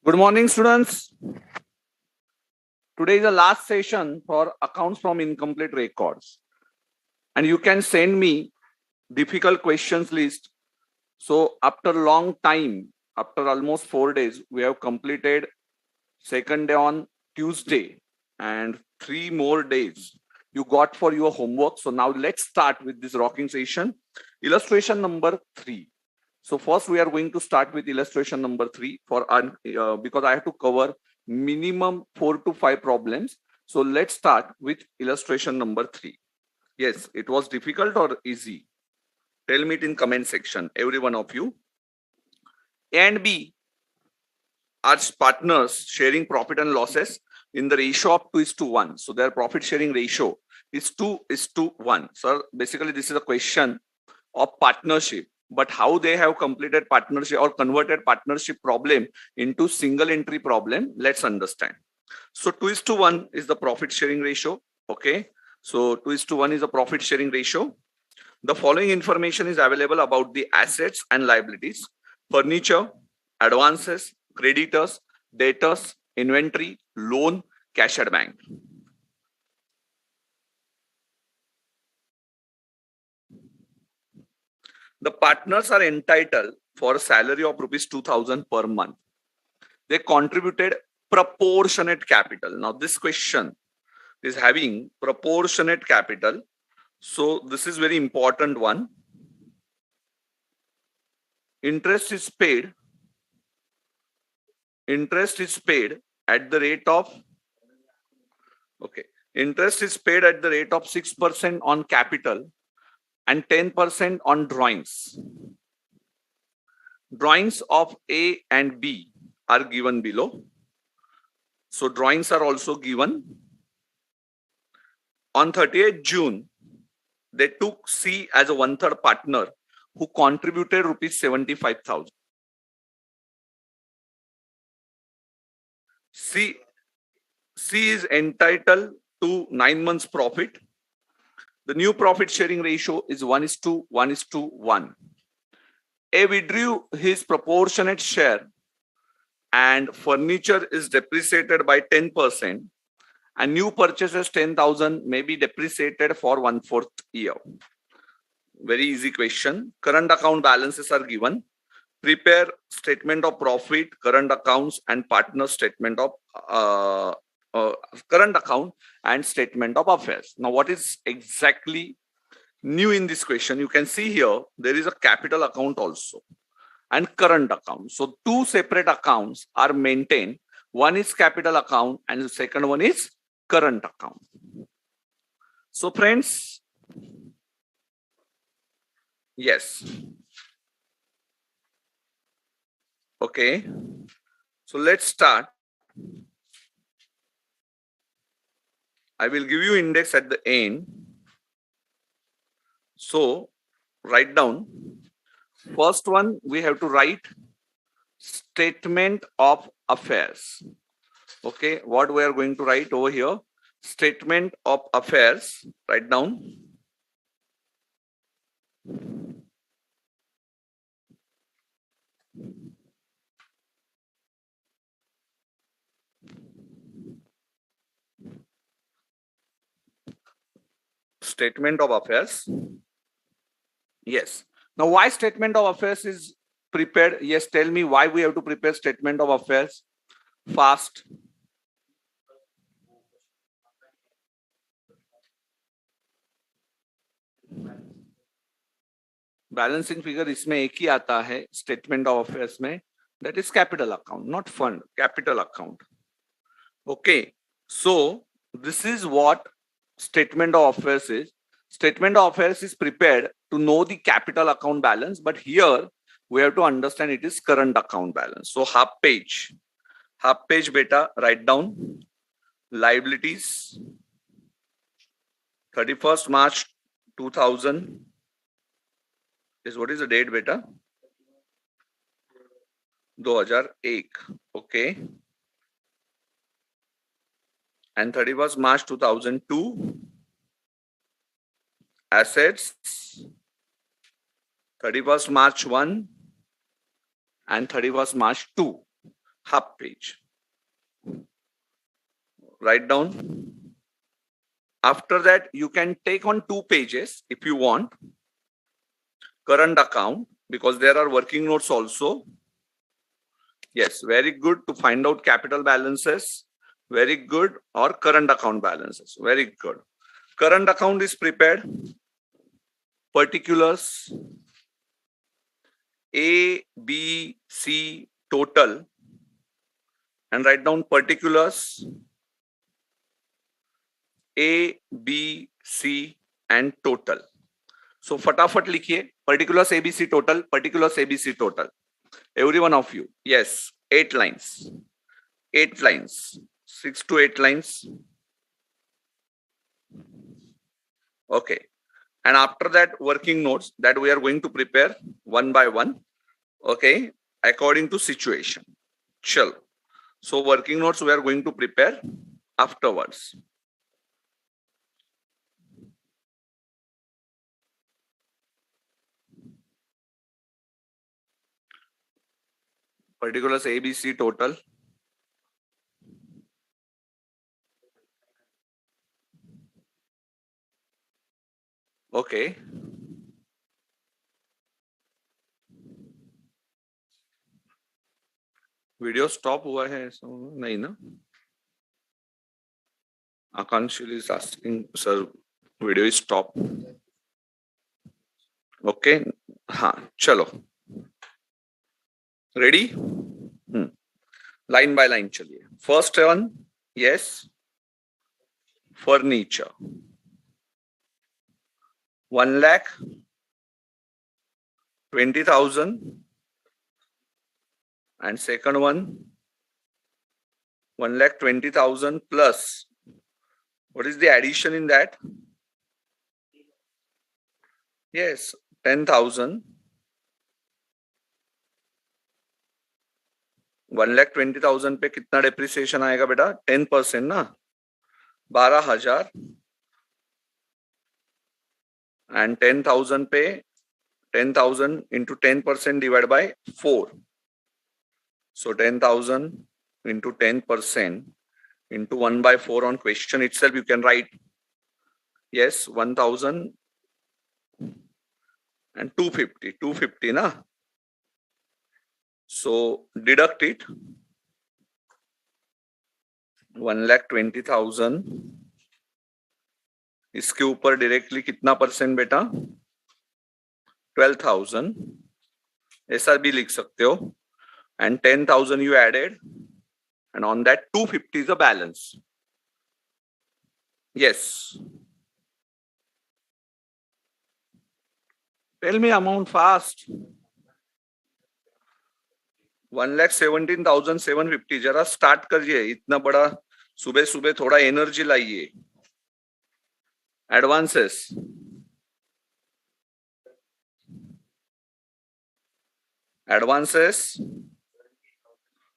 Good morning, students. Today is the last session for accounts from incomplete records. And you can send me difficult questions list. So after long time, after almost 4 days, we have completed second day on Tuesday and 3 more days you got for your homework. So now let's start with this rocking session. Illustration number 3. So first we are going to start with illustration number 3 because I have to cover minimum 4 to 5 problems. So let's start with illustration number 3. Yes, it was difficult or easy? Tell me it in comment section, every one of you. A and B are partners sharing profit and losses in the ratio of 2:1. So their profit sharing ratio is 2:1. So basically this is a question of partnership, but how they have completed partnership or converted partnership problem into single entry problem, let's understand. So 2:1 is the profit sharing ratio. Okay, so 2:1 is the profit sharing ratio. The following information is available about the assets and liabilities: furniture, advances, creditors, debtors, inventory, loan, cash at bank. The partners are entitled for a salary of rupees 2,000 per month. They contributed proportionate capital. Now this question is having proportionate capital. So this is very important one. Interest is paid at the rate of, okay, interest is paid at the rate of 6% on capital and 10% on drawings. Drawings of A and B are given below. So drawings are also given. On 30th June, they took C as a 1/3 partner who contributed rupees 75,000. C is entitled to 9 months profit. The new profit sharing ratio is 1:1:1. A withdrew his proportionate share and furniture is depreciated by 10%, and new purchases 10,000 may be depreciated for 1/4 year. Very easy question. Current account balances are given. Prepare statement of profit, current accounts, and partner statement of current account and statement of affairs. Now, what is exactly new in this question? You can see here there is a capital account also and current account. So two separate accounts are maintained. One is capital account and the second one is current account. So friends, yes. Okay. So let's start. I will give you index at the end. So write down. First one, we have to write statement of affairs. Okay, what we are going to write over here? Statement of affairs. Write down. Statement of affairs. Yes. Now, why statement of affairs is prepared? Yes, tell me why we have to prepare statement of affairs fast. Balancing figure इसमें एक ही आता है statement of affairs में, that is capital account, not fund, capital account. Okay, so this is what statement of affairs is. Statement of affairs is prepared to know the capital account balance, but here we have to understand it is current account balance. So half page beta, write down liabilities 31st March 2000 is, what is the date beta? 2001. Okay, and 31st March 2002 assets 31st March 1 and 31st March 2. half page. Write down. After that, you can take on 2 pages if you want. Current account, because there are working notes also. Yes, very good to find out capital balances. Very good. Or current account balances. Very good. Current account is prepared. Particulars. A, B, C total. And write down particulars. A, B, C and total. So फटाफट लिखिए particulars ABC total, particulars ABC total. Every one of you. Yes, 8 lines. 8 lines. 6 to 8 lines. Okay. And after that, working notes that we are going to prepare one by one. Okay. According to situation. Chalo. So working notes we are going to prepare afterwards. Particulars ABC total. Okay. Video stop हुआ है नहीं ना? Akanshil is asking, sir, video is stop. Okay. हाँ, चलो. Ready? Line by line चलिए. First one, yes. Furniture. 1,20,000. And second one, 1,20,000 plus. What is the addition in that? Yes, 10,000. 1,20,000 पे कितना depreciation आएगा बेटा? 10% ना? 12,000. And 10,000 पे 10,000 into 10% divided by 4. So 10,000 into 10% into 1 by 4 on question itself you can write. Yes, 1,000 and 250. 250 na? So deduct it. 1,20,000. इसके ऊपर directly कितना percent बेटा? 12,000. ऐसा भी लिख सकते हो. And 10,000 you added, and on that 250 is the balance. Yes. Tell me amount fast. 1,17,750. जरा स्टार्ट करिए. इतना बड़ा सुबह सुबह थोड़ा एनर्जी लाइए. Advances. Advances.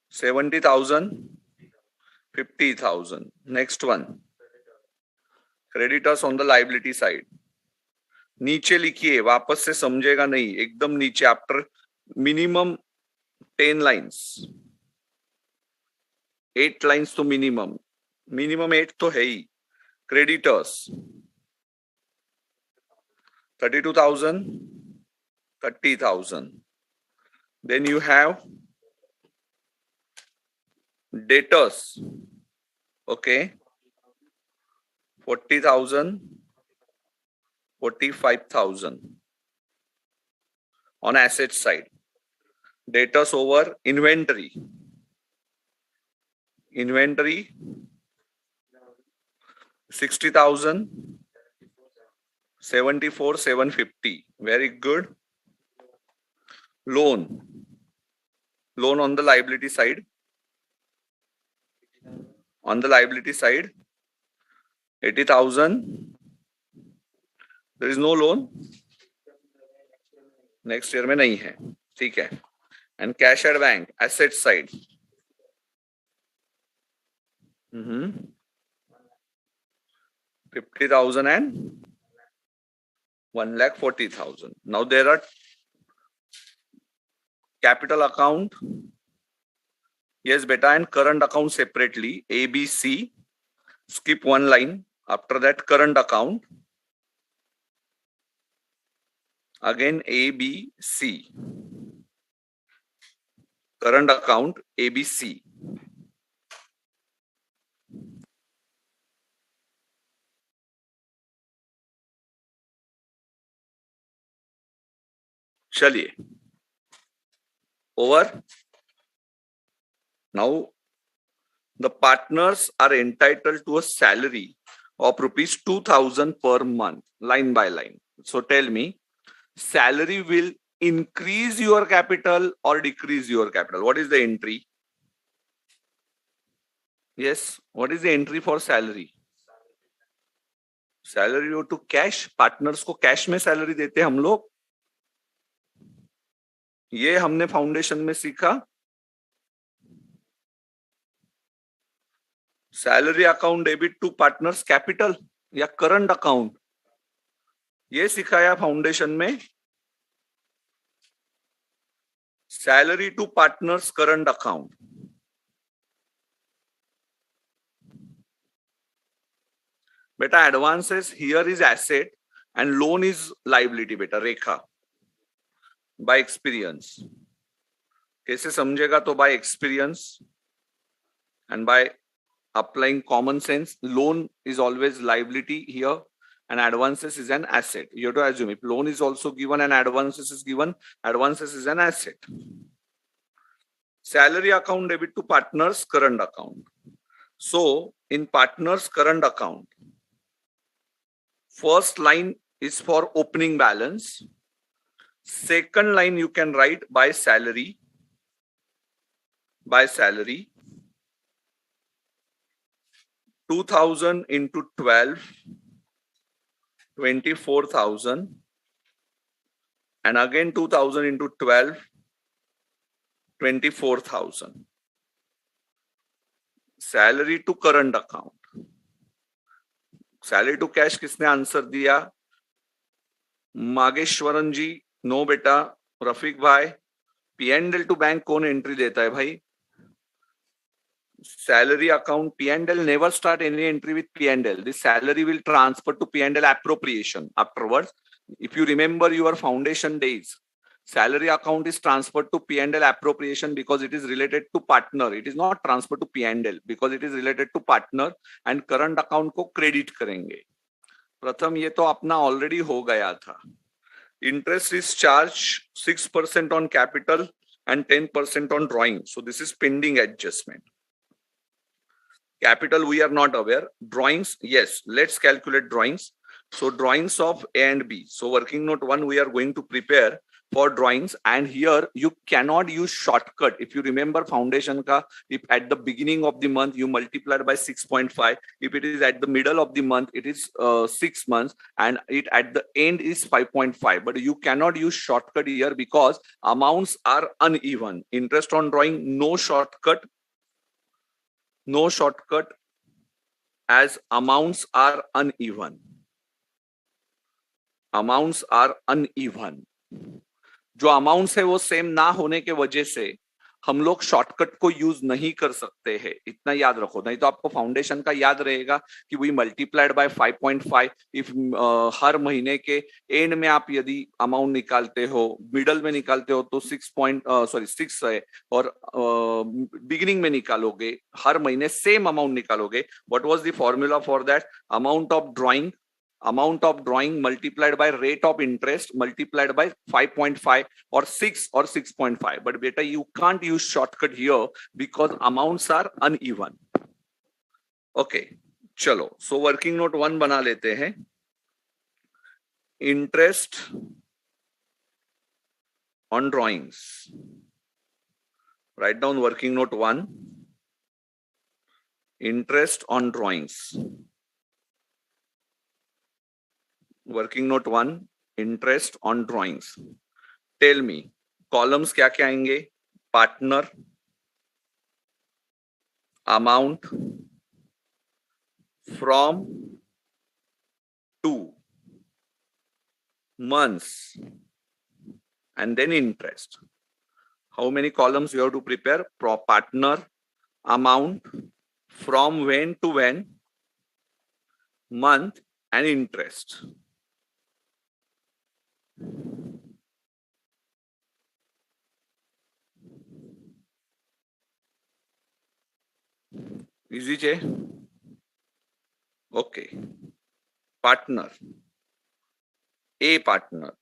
70,000. 50,000. Next one. Creditors on the liability side. नीचे लिखिए, वापस से समझेगा नहीं, एकदम नीचे. After minimum 10 lines. 8 lines तो मिनिमम 8 तो है ही. Creditors 32,000, 30,000. Then you have debtors. Okay. 40,000, 45,000 on asset side. Debtors over inventory. Inventory 60,000, 74,750. Very good. Loan on the liability side. On the liability side 80,000. There is no loan. Next year में नहीं है. ठीक है. And cash at bank, asset side. 50,000 and 1,40,000. Now there are capital account Yes, beta, and current account separately, ABC. Skip one line. After that, current account. Again, ABC. Current account, ABC. चलिए. Over. Now, the partners are entitled to a salary of rupees 2,000 per month, line by line. So tell me, salary will increase your capital or decrease your capital? What is the entry? Yes, what is the entry for salary? Salary हो to cash. Partners को cash में salary देते हम लोग. ये हमने foundation में सीखा. Salary account debit to partners capital या करंट अकाउंट, ये सिखाया फाउंडेशन में. Salary to partners current account. बेटा advances here is asset and loan is liability. बेटा रेखा, बाय एक्सपीरियंस. कैसे समझेगा? तो by experience and by applying common sense. Loan is always liability here and advances is an asset. You have to assume if loan is also given and advances is given, advances is an asset. Salary account debit to partners current account. So in partners current account, first line is for opening balance. Second line you can write by salary. By salary. 2,000 into 12, 24,000, and again 2,000 into 12, 24,000. Salary to current account. Salary to cash किसने answer दिया? मागेश्वरन जी. No बेटा. रफीक भाई. P&L to bank कौन entry देता है भाई? Salary account. P&L never start any entry with P&L. This salary will transfer to P&L appropriation afterwards. If you remember your foundation days, salary account is transferred to P&L appropriation because it is related to partner. It is not transferred to P&L because it is related to partner, and current account को credit करेंगे. प्रथम ये तो अपना already हो गया था. Interest is charged 6% on capital and 10% on drawing. So this is pending adjustment. Capital we are not aware. Drawings, yes, let's calculate drawings. So drawings of A and B. So working note 1 we are going to prepare for drawings, and here you cannot use shortcut. If you remember foundation ka, if at the beginning of the month you multiplied by 6.5, if it is at the middle of the month it is 6 months, and it at the end is 5.5. But you cannot use shortcut here because amounts are uneven. Interest on drawing, no shortcut. No shortcut as amounts are uneven. Amounts are uneven. जो amounts है वो same ना होने के वजह से हम लोग शॉर्टकट को यूज नहीं कर सकते हैं. इतना याद रखो, नहीं तो आपको फाउंडेशन का याद रहेगा कि वी मल्टीप्लाइड बाय 5.5. इफ हर महीने के एंड में आप यदि अमाउंट निकालते हो, मिडल में निकालते हो तो 6 है, और बिगिनिंग में निकालोगे, हर महीने सेम अमाउंट निकालोगे. What was the formula for that? Amount of drawing multiplied by rate of interest multiplied by 5.5 or 6 or 6.5. But beta, you can't use shortcut here because amounts are uneven. Okay, चलो. So working note 1 बना लेते हैं. Interest on drawings. Write down working note 1. Interest on drawings. Working note 1, interest on drawings. Tell me, columns क्या क्या आएंगे? Partner, amount, from, to, months, and then interest. How many columns you have to prepare? Partner, amount, from when to when, month, and interest. Easy, Jay? Okay. Partner. A partner.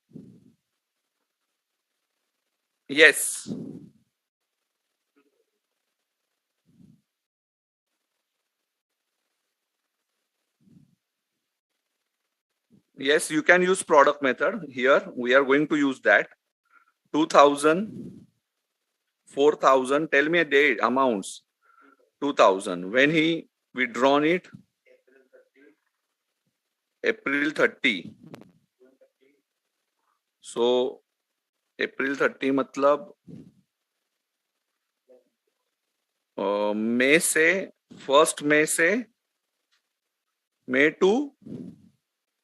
Yes. Yes, you can use product method. Here, we are going to use that. 2,000, 4,000. Tell me a date, amounts. 2,000. When he withdrawn it? April 30. So, April 30 मतलब मई से, 1 मई से May to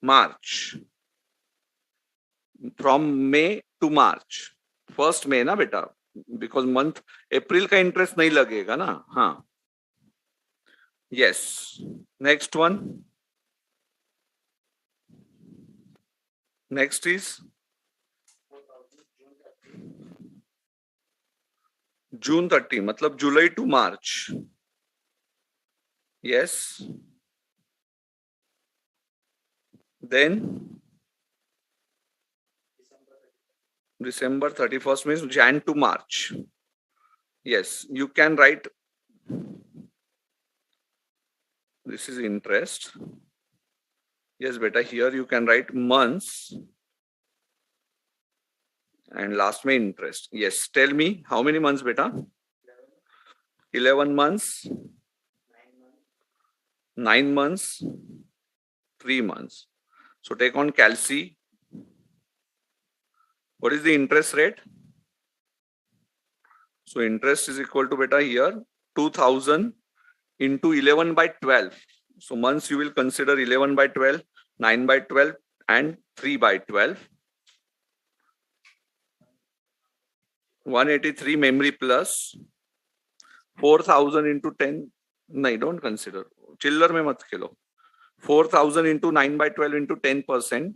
March. From May to March. 1 May ना बेटा, because month April का interest नहीं लगेगा ना. हाँ. Yes. Next one. Next is June 30, मतलब July to March. Yes. Then December 31st means Jan to March. Yes, you can write. This is interest. Yes, beta. Here you can write months. And last May interest. Yes. Tell me how many months, beta? 11 months. 9 months. 3 months. So take on calci. What is the interest rate? So interest is equal to beta here 2000 into 11 by 12. So months you will consider 11 by 12, 9 by 12 and 3 by 12. 183 memory plus 4,000 into 10. No, don't consider. Chiller mein mat khelo. 4,000 into 9 by 12 into 10%.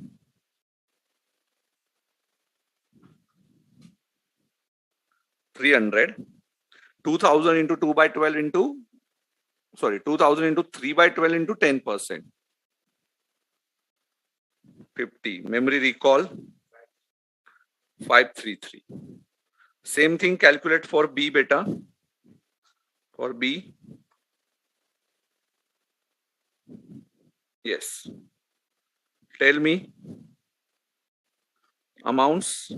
300. 2,000 into 2 by 12 into, 2,000 into 3 by 12 into 10%. 50. Memory recall 533. Same thing calculate for B beta. For B. Yes. Tell me amounts.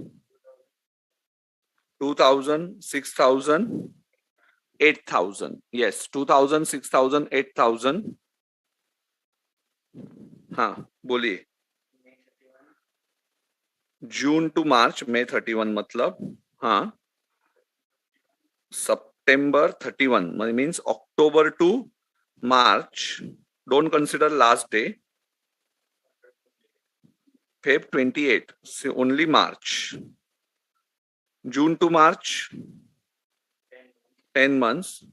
2,000, 6,000, 8,000. Yes, 2,000, 6,000, 8,000. हाँ बोलिए. June to March, May 31 मतलब. हाँ. September 31 means October to March. Don't consider last day. Feb 28. So only March. June to March. 10 months.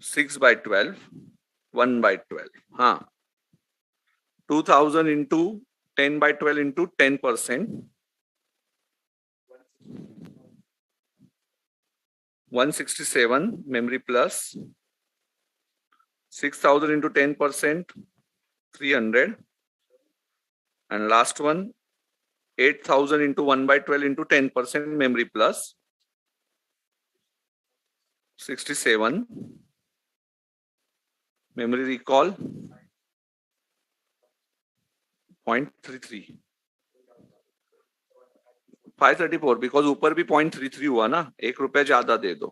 6 by 12. 1 by 12. हाँ. 2,000 into 10 by 12 into 10%. 167 memory plus 6,000 into 10%, 300. And last one, 8,000 into 1 by 12 into 10% memory plus 67. Memory recall 0.33. 534 because ऊपर भी 0.33 हुआ ना, ₹1 ज्यादा दे दो,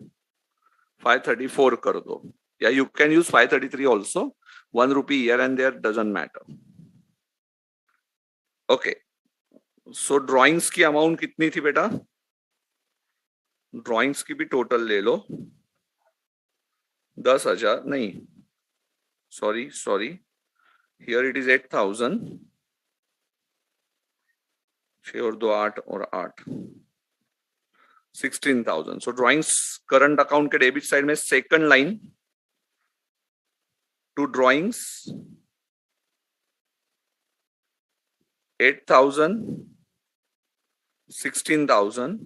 534 कर दो. Yeah, you can use 533 also. ₹1 here and there doesn't matter. Okay. So drawings की amount कितनी थी बेटा? Drawings की भी total ले लो. 10,000 नहीं. Sorry. Here it is 8,000. 6 और 2 8 और 8. 16,000. So drawings current account के डेबिट साइड में second line to drawings 8,000, 16,000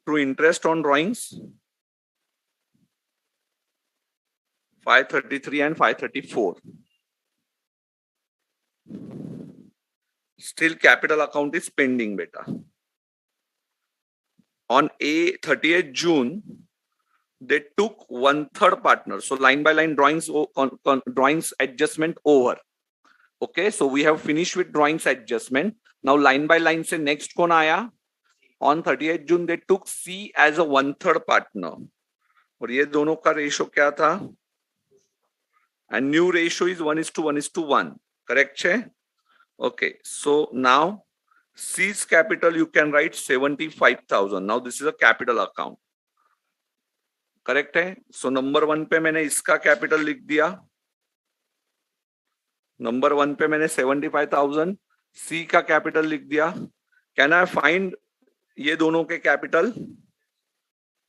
to interest on drawings 533 and 534. Still capital account is pending, beta. On 30th June, they took 1/3 partner. So line by line drawings, drawings adjustment over. Okay, so we have finished with drawings adjustment. Now line by line से next कौन आया? On 30th June, they took C as a 1/3 partner. और ये दोनों का ratio क्या था? And new ratio is 1:1:1. Correct, che? Okay, so now C's capital you can write 75,000. Now this is a capital account. Correct है? So number 1 पे मैंने इसका capital लिख दिया. Number 1 पे मैंने 75,000 C का capital लिख दिया. Can I find ये दोनों के capital?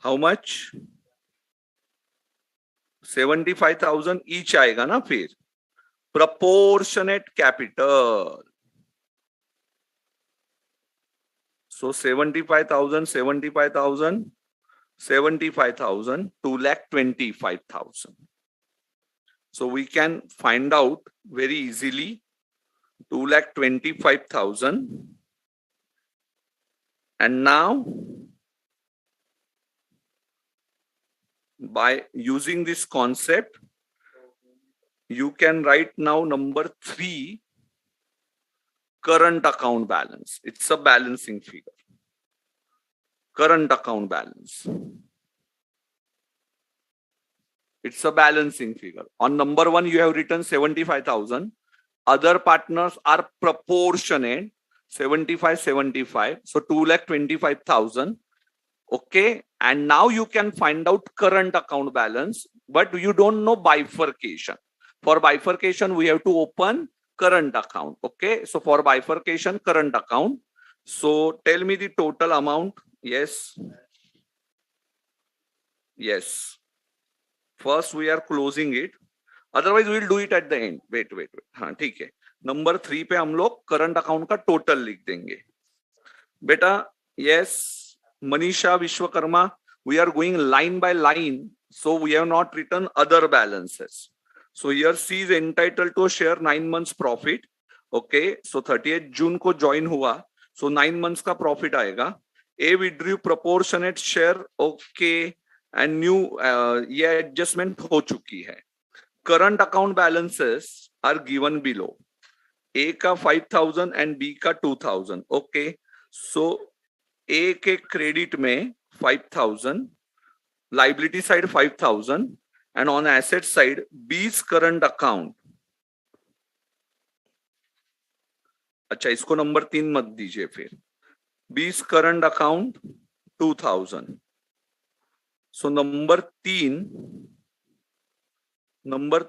How much? 75,000 each आएगा ना फिर. Proportionate capital. So 75,000, 75,000, 75,000, 2,25,000. So we can find out very easily 2,25,000. And now by using this concept, you can write now number 3, current account balance. It's a balancing figure. Current account balance. It's a balancing figure. On number 1, you have written 75,000. Other partners are proportionate, 75, 75. So 2,25,000. Okay. And now you can find out current account balance, but you don't know bifurcation. For bifurcation, we have to open current account. Okay. So for bifurcation, current account. So tell me the total amount. Yes. Yes. First, we are closing it. Otherwise, we will do it at the end. Wait. हाँ ठीक है. Number 3 पे हम लोग current account का total लिख देंगे. बेटा, yes. Manisha Vishwakarma, we are going line by line. So we have not written other balances. So here C is entitled to share 9 months profit. Okay. So 30th June को join हुआ. So 9 months का profit आएगा. A withdrew proportionate share. Okay. And new ये adjustment हो चुकी है. Current account balances are given below. A का 5,000 and B का 2,000. Okay. So A के credit में 5,000, liability side 5,000, and on asset side B's current account. अच्छा इसको नंबर 3 मत दीजिए फिर. B's current account 2,000. So number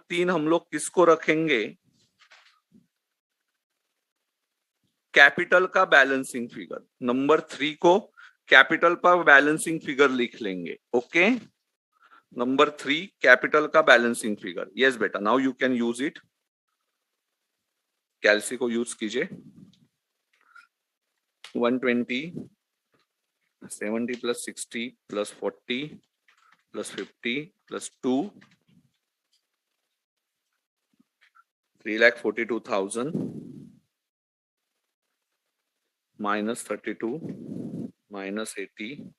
3 हम लोग किसको रखेंगे? कैपिटल का बैलेंसिंग फिगर. नंबर 3 को कैपिटल पर बैलेंसिंग फिगर लिख लेंगे. ओके. नंबर 3 कैपिटल का बैलेंसिंग फिगर. यस बेटा, now you can use it. कैलसी को यूज कीजिए. 120 70 plus 60 plus 40 plus 50 plus 2 3,42,000 minus 32 minus 80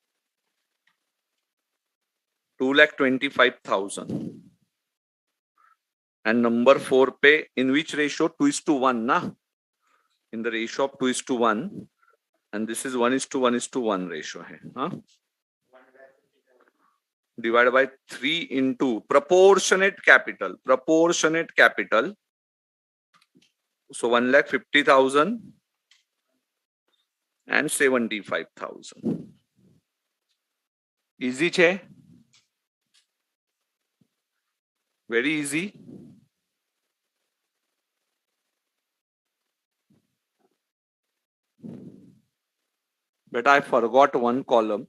2,25,000. And number 4 पे in which ratio? 2:1 ना? In the ratio of 2:1, and this is 1:1:1 ratio है. हाँ? Divided by 3 into proportionate capital. So 1,50,000 and 75,000. Easy છે? Very easy. But I forgot one column.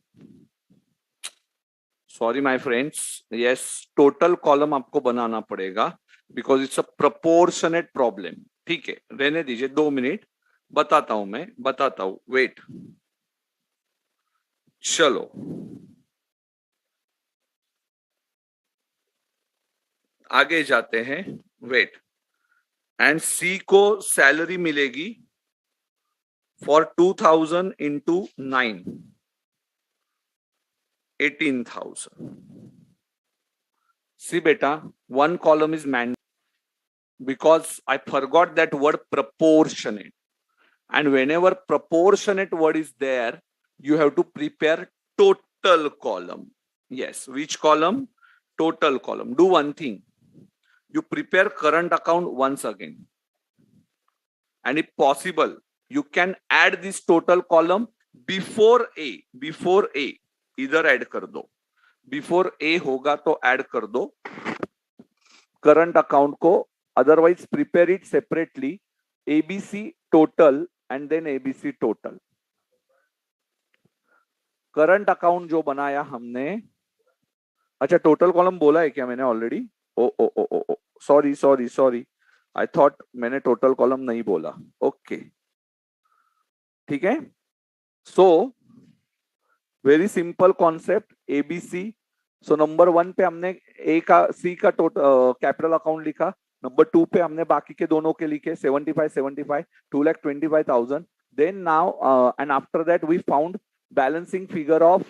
Sorry, my friends. Yes, total column आपको बनाना पड़ेगा because it's a proportionate problem. ठीक है, रहने दीजिए 2 minute, बताता हूं मैं, बताता हूं. वेट, चलो आगे जाते हैं. वेट, एंड सी को सैलरी मिलेगी for 2000 into 9, 18,000. See beta, one column is man because I forgot that word proportionate. And whenever proportionate word is there, you have to prepare total column. Yes, which column? Total column. Do one thing. You prepare current account once again. And if possible, you can add this total column before A. Before A. इधर add कर दो. Before A होगा तो add कर दो. Current account को, otherwise prepare it separately. ABC total and then ABC total. Current account जो बनाया हमने, अच्छा टोटल कॉलम बोला है क्या मैंने already? Oh oh oh oh oh sorry sorry sorry, I thought मैंने टोटल कॉलम नहीं बोला. ओके, ठीक है. So very simple concept, ABC. So number 1 पे हमने ए का सी का टोटल कैपिटल अकाउंट लिखा. नंबर 2 पे हमने बाकी के दोनों के लिखे 75 2,25,000. Then now and after that we found balancing figure of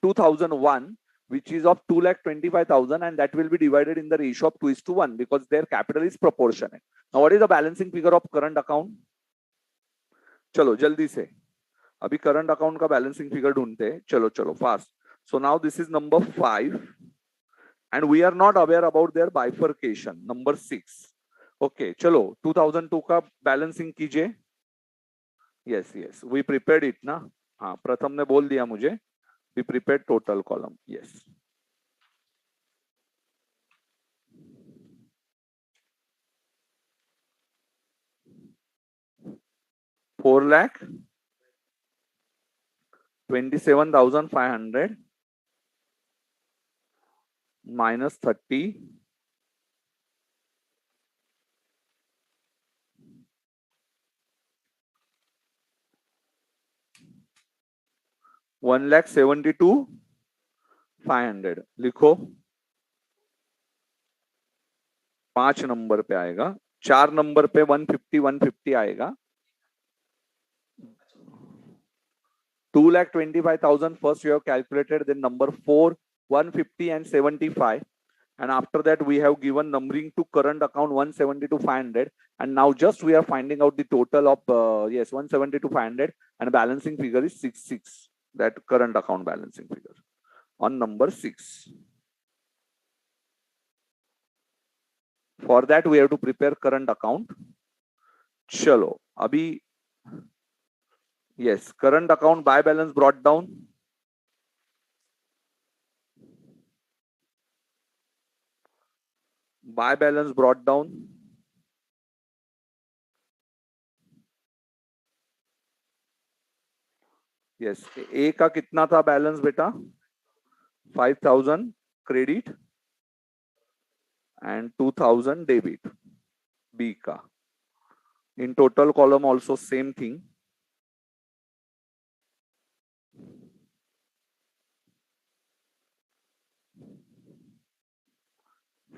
2001, which is of 2,25,000, and that will be divided in the ratio of 2:1 because their capital is proportionate. Now what is the balancing figure of current account? चलो जल्दी से, अभी current account का balancing figure ढूंढते हैं. चलो चलो fast. So now this is number 5 and we are not aware about their bifurcation. Number 6. Okay, चलो 2002 का बैलेंसिंग कीजिए. Yes, yes, we prepared it ना. हाँ, प्रथम ने बोल दिया मुझे. We prepared total column. Yes. $4,27,500 minus 30. $1,72,500 लिखो. 5 नंबर पे आएगा. 4 नंबर पे 150 आएगा. 2,25,000 first you have calculated, then number 4, 150 and 75, and after that we have given numbering to current account 172,500, and now just we are finding out the total of 172,500, and balancing figure is 66, that current account balancing figure on number 6. For that we have to prepare current account. Chalo abhi, yes, current account by balance brought down. By balance brought down. Yes, A का कितना था balance बेटा? 5,000 credit and 2,000 debit. B का. In total column also same thing.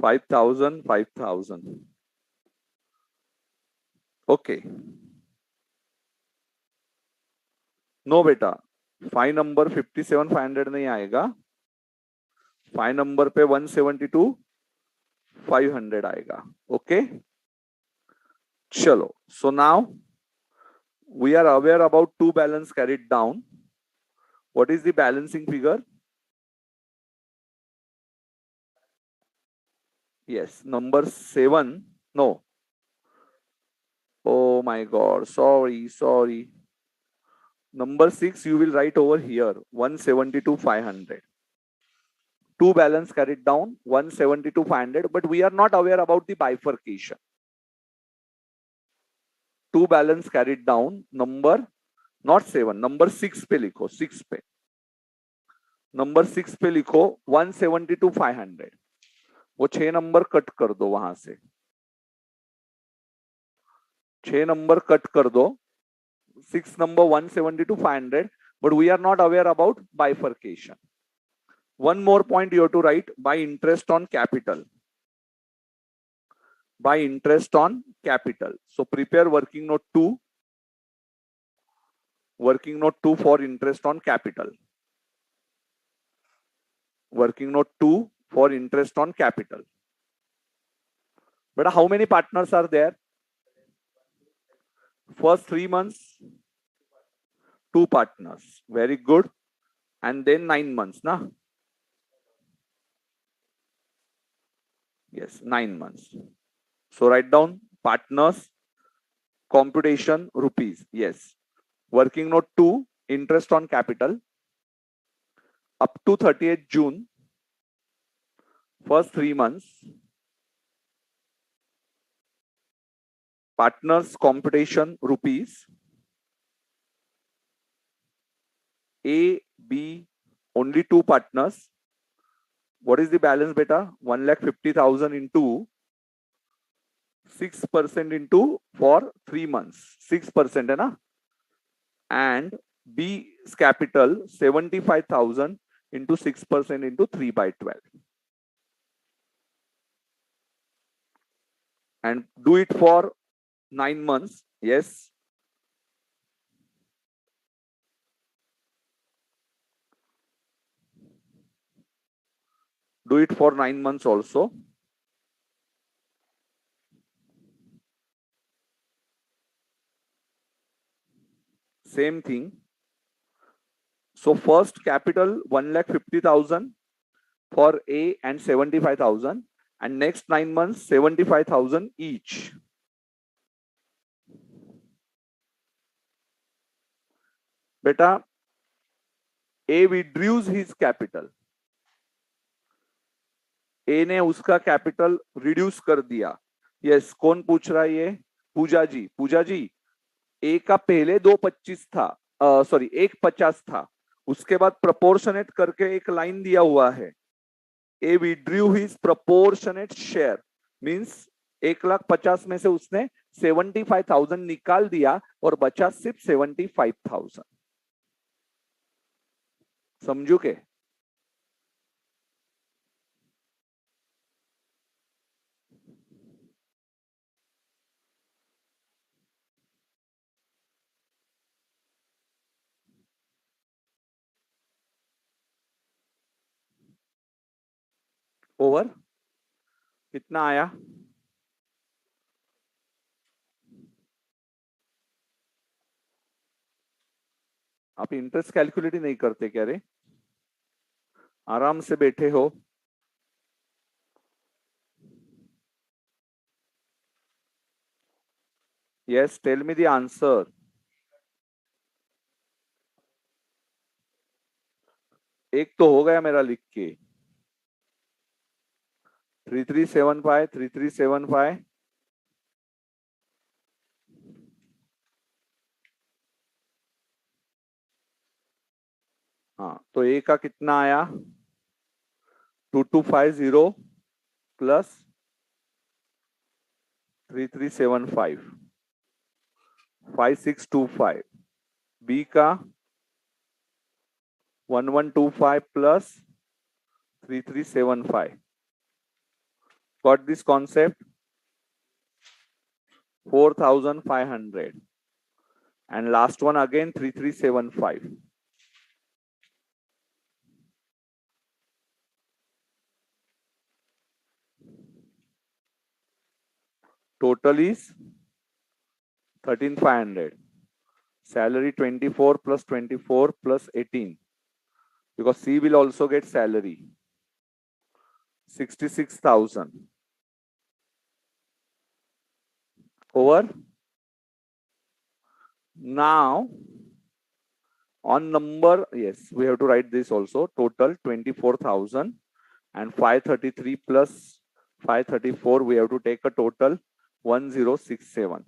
5,000, 5,000. Okay. No बेटा, 5 number 57,500 नहीं आएगा. 5 number पे 172,500 आएगा. Okay. चलो. So now we are aware about 2 balance carried down. What is the balancing figure? Yes, number 7. No. Oh my God. Sorry. Number 6 you will write over here 172,500. 2 balance carried down 172,500, but we are not aware about the bifurcation. 2 balance carried down number not 7, number 6 पे लिखो, 6 पे, number 6 पे लिखो 170 to 500, वो 6 number cut कर दो वहां से, 6 नंबर कट कर दो, 6 number 170 to 500, but we are not aware about bifurcation. One more point you have to write: by interest on capital. By interest on capital. So prepare working note 2. Working note 2 for interest on capital. Working note 2 for interest on capital. But how many partners are there? First 3 months, 2 partners. Very good. And then 9 months, na? Yes, 9 months. So write down partners, computation, rupees. Yes. Working note 2, interest on capital. Up to 30th June, first 3 months, partners computation rupees. A, B, only 2 partners. What is the balance, beta? 1,50,000 into 6% into for 3 months. 6%, hai na? And B's capital 75,000 into 6% into 3 by 12. And do it for 9 months. Yes. Do it for 9 months also. Same thing. So first capital 1,50,000 for A and 75,000, and next 9 months 75,000 each. Beta, A withdraws his capital. A ने उसका capital reduce कर दिया. Yes, कौन पूछ रहा है ये? पूजा जी. पूजा जी, ए का पहले 2.25 था, सॉरी 1.50 था, उसके बाद प्रपोर्शनेट करके एक लाइन दिया हुआ है. A withdrew his proportionate share, means 1,50,000 में से उसने 75,000 निकाल दिया और बचा सिर्फ 75,000. समझू के? ओवर कितना आया? आप इंटरेस्ट कैलकुलेट ही नहीं करते क्या रे? आराम से बैठे हो. Yes, tell me the answer. एक तो हो गया मेरा लिख के. 3375, 3375. हाँ, तो ए का कितना आया? 2250 प्लस 3375, 5625. बी का 1125 plus 3375. Got this concept? 4,500. And last one again 3375. Total is 13,500. Salary 24 plus 24 plus 18. Because C will also get salary. 66,000. Over. Now, on number, yes, we have to write this also. Total 24,000 and 533 plus 534. We have to take a total 1067.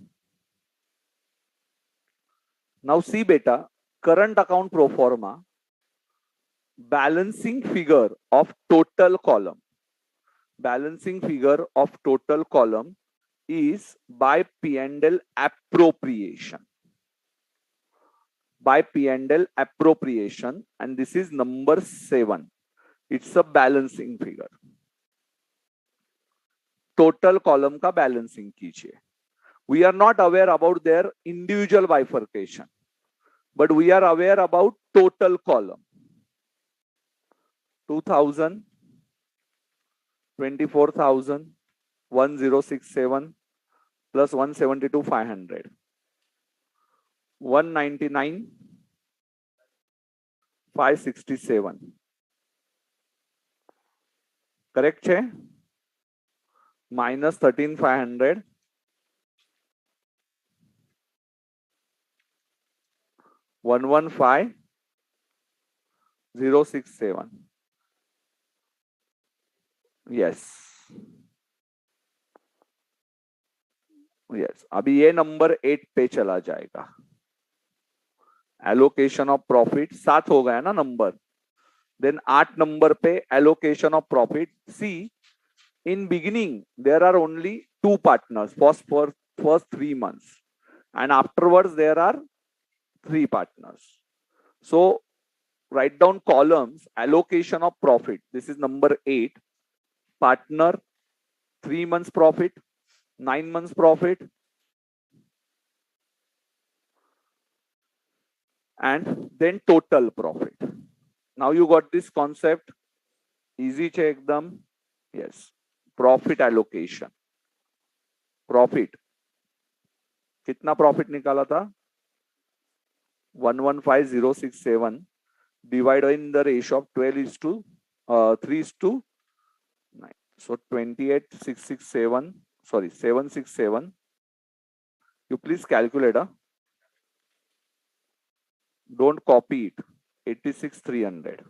Now see beta, current account pro forma, balancing figure of total column. Balancing figure of total column is by P&L appropriation. By P&L appropriation, and this is number 7. It's a balancing figure. Total column का balancing कीजिए. We are not aware about their individual bifurcation, but we are aware about total column. 2000, 24,000, 1067 plus 172, 500. 199, 567. Correct છે? Minus 13,500. 115,067. Yes. Yes. अभी ये number 8 पे चला जाएगा. Allocation of profit 7 हो गया ना नंबर. Then 8 number पे allocation of profit. See, in beginning there are only 2 partners for first 3 months, and afterwards there are 3 partners. So write down columns, allocation of profit. This is number 8. Partner, 3 months profit, 9 months profit, and then total profit. Now you got this concept. Easy che ekdam. Yes. Profit allocation. Profit. कितना profit निकाला था? 115,067 divided in the ratio of 3:9. So 28,667. Sorry, 767. You please calculate. Don't copy it. 86,300.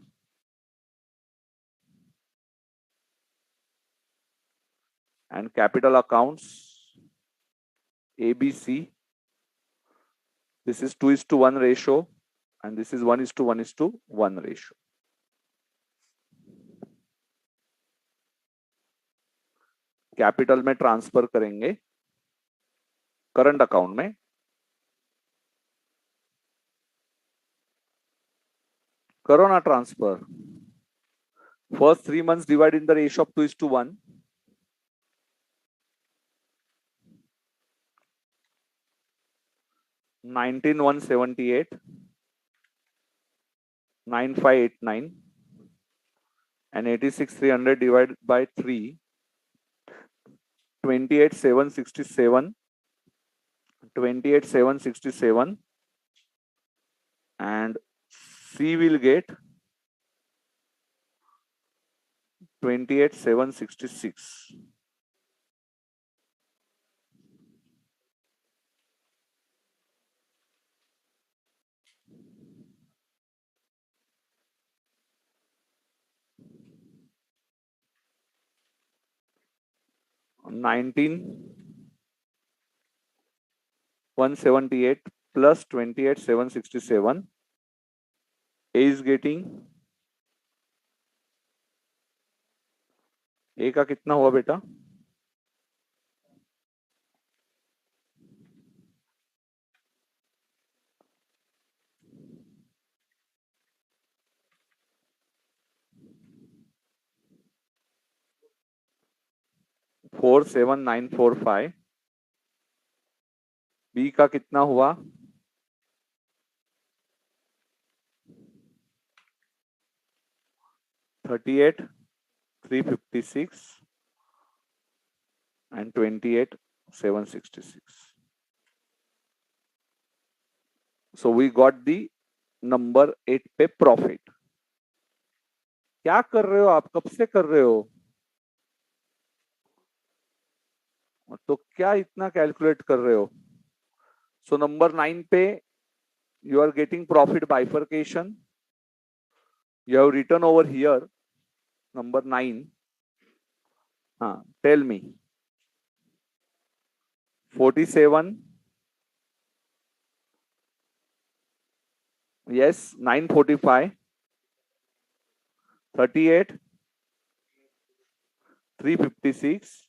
And capital accounts, ABC. This is 2:1 ratio, and this is 1:1:1 ratio. Capital में transfer करेंगे current account में. करो ना transfer. First 3 months divide in the ratio of 2:1. 19,178, 9,589, and 86,300 divided by 3, 28,767, 28,767, and C will get 28,766. $19,178 plus 28,767. A is getting. A का कितना हुआ बेटा? 4,7,945. B का कितना हुआ? 38,356 and 28,766. So we got the number 8 पे प्रॉफिट. क्या कर रहे हो आप? कब से कर रहे हो? तो क्या इतना कैलकुलेट कर रहे हो? सो नंबर 9 पे you are getting profit bifurcation. You have written over here number 9. Tell me. 47, Yes, 945, 38, 356,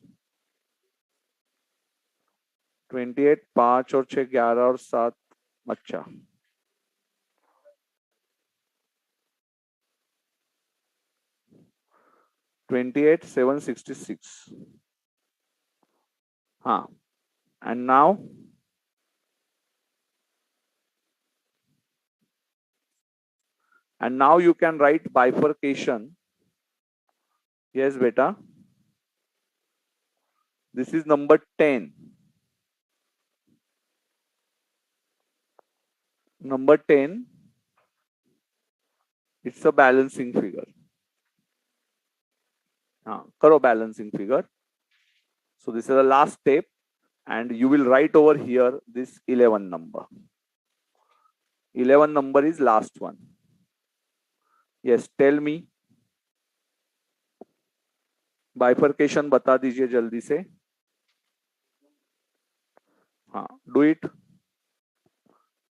28, 5 और 6, 11 और 7. अच्छा, 28, 766. हाँ, and now you can write bifurcation. Yes, beta. This is number 10. Number 10, it's a balancing figure. Karo balancing figure. So this is the last step, and you will write over here this 11 number. 11 number is last one. Yes, tell me. Bifurcation बता दीजिए जल्दी से. हाँ, do it.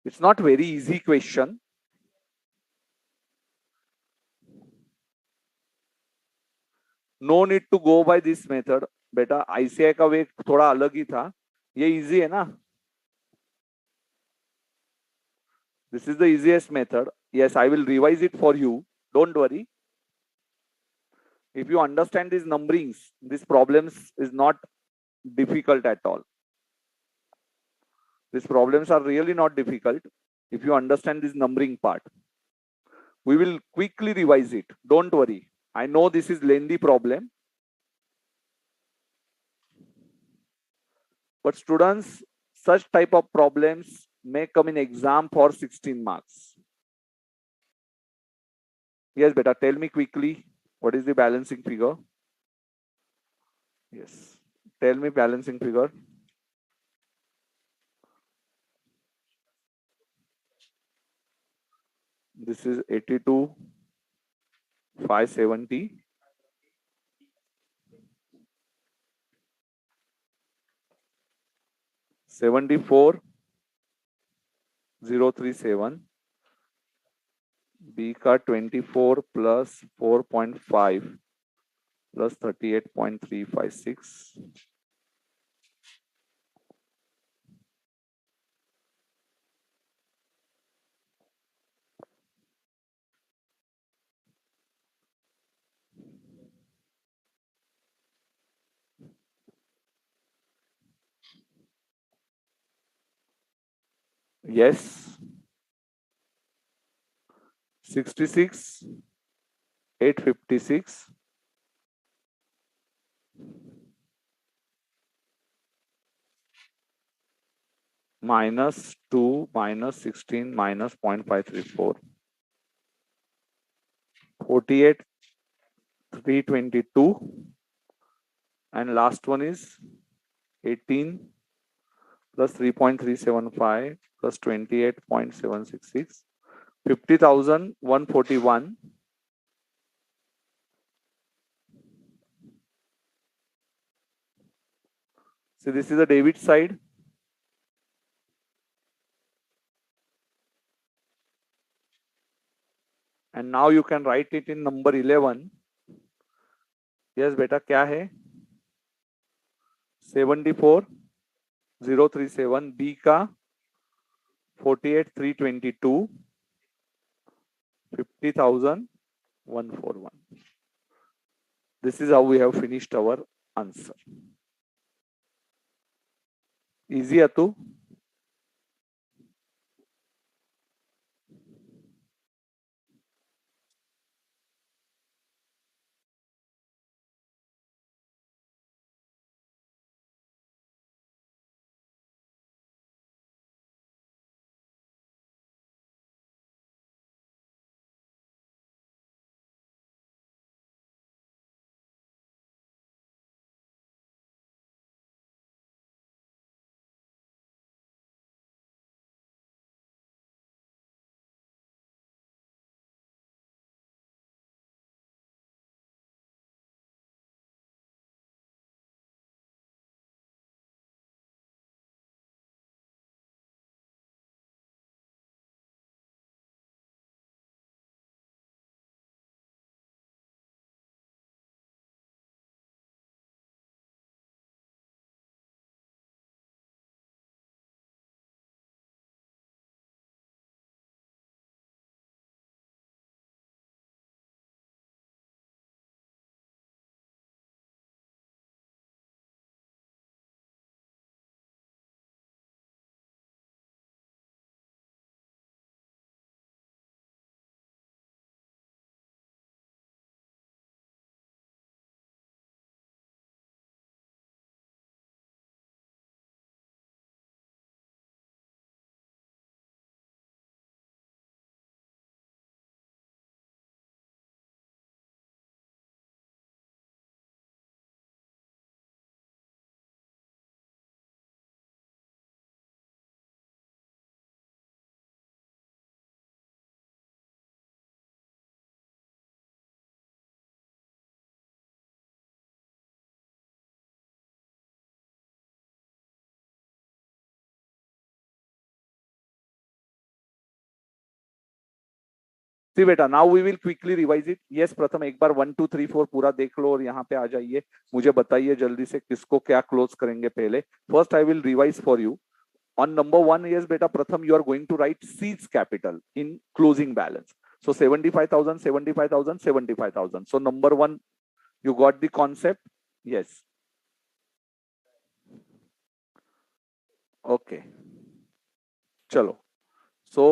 It's not very easy question. No need to go by this method. बेटा ICI का वे थोड़ा अलग ही था. ये easy है ना? This is the easiest method. Yes, I will revise it for you. Don't worry. If you understand these numberings, these problems is not difficult at all. These problems are really not difficult if you understand this numbering part. We will quickly revise it. Don't worry. I know this is lengthy problem. But students, such type of problems may come in exam for 16 marks. Yes, beta, tell me quickly, what is the balancing figure? Yes, tell me balancing figure. This is 82, 570. 74, 037. B का 24 plus 4.5 plus 38.356. Yes, 66, 856. Minus 2 minus 16 minus 0.534. 48, 322. And last one is 18 plus 3.375 plus 28.766. 50,141. So this is the debit side. And now you can write it in number 11. Yes, beta, क्या है? 74, 037. B का 48, 322. 50,141. This is how we have finished our answer. Easy, Atu? See बेटा, now we will quickly revise it. Yes, प्रथम एक बार 1 2 3 4 पूरा देख लो और यहाँ पे आ जाइए. मुझे बताइए जल्दी से किसको क्या क्लोज करेंगे पहले. First I will revise for you. On number one, yes, beta, Pratham, you are going to write seeds capital in closing balance. So 75,000, 75,000, 75,000. So number one, you got the concept? Yes. Okay. Chalo. So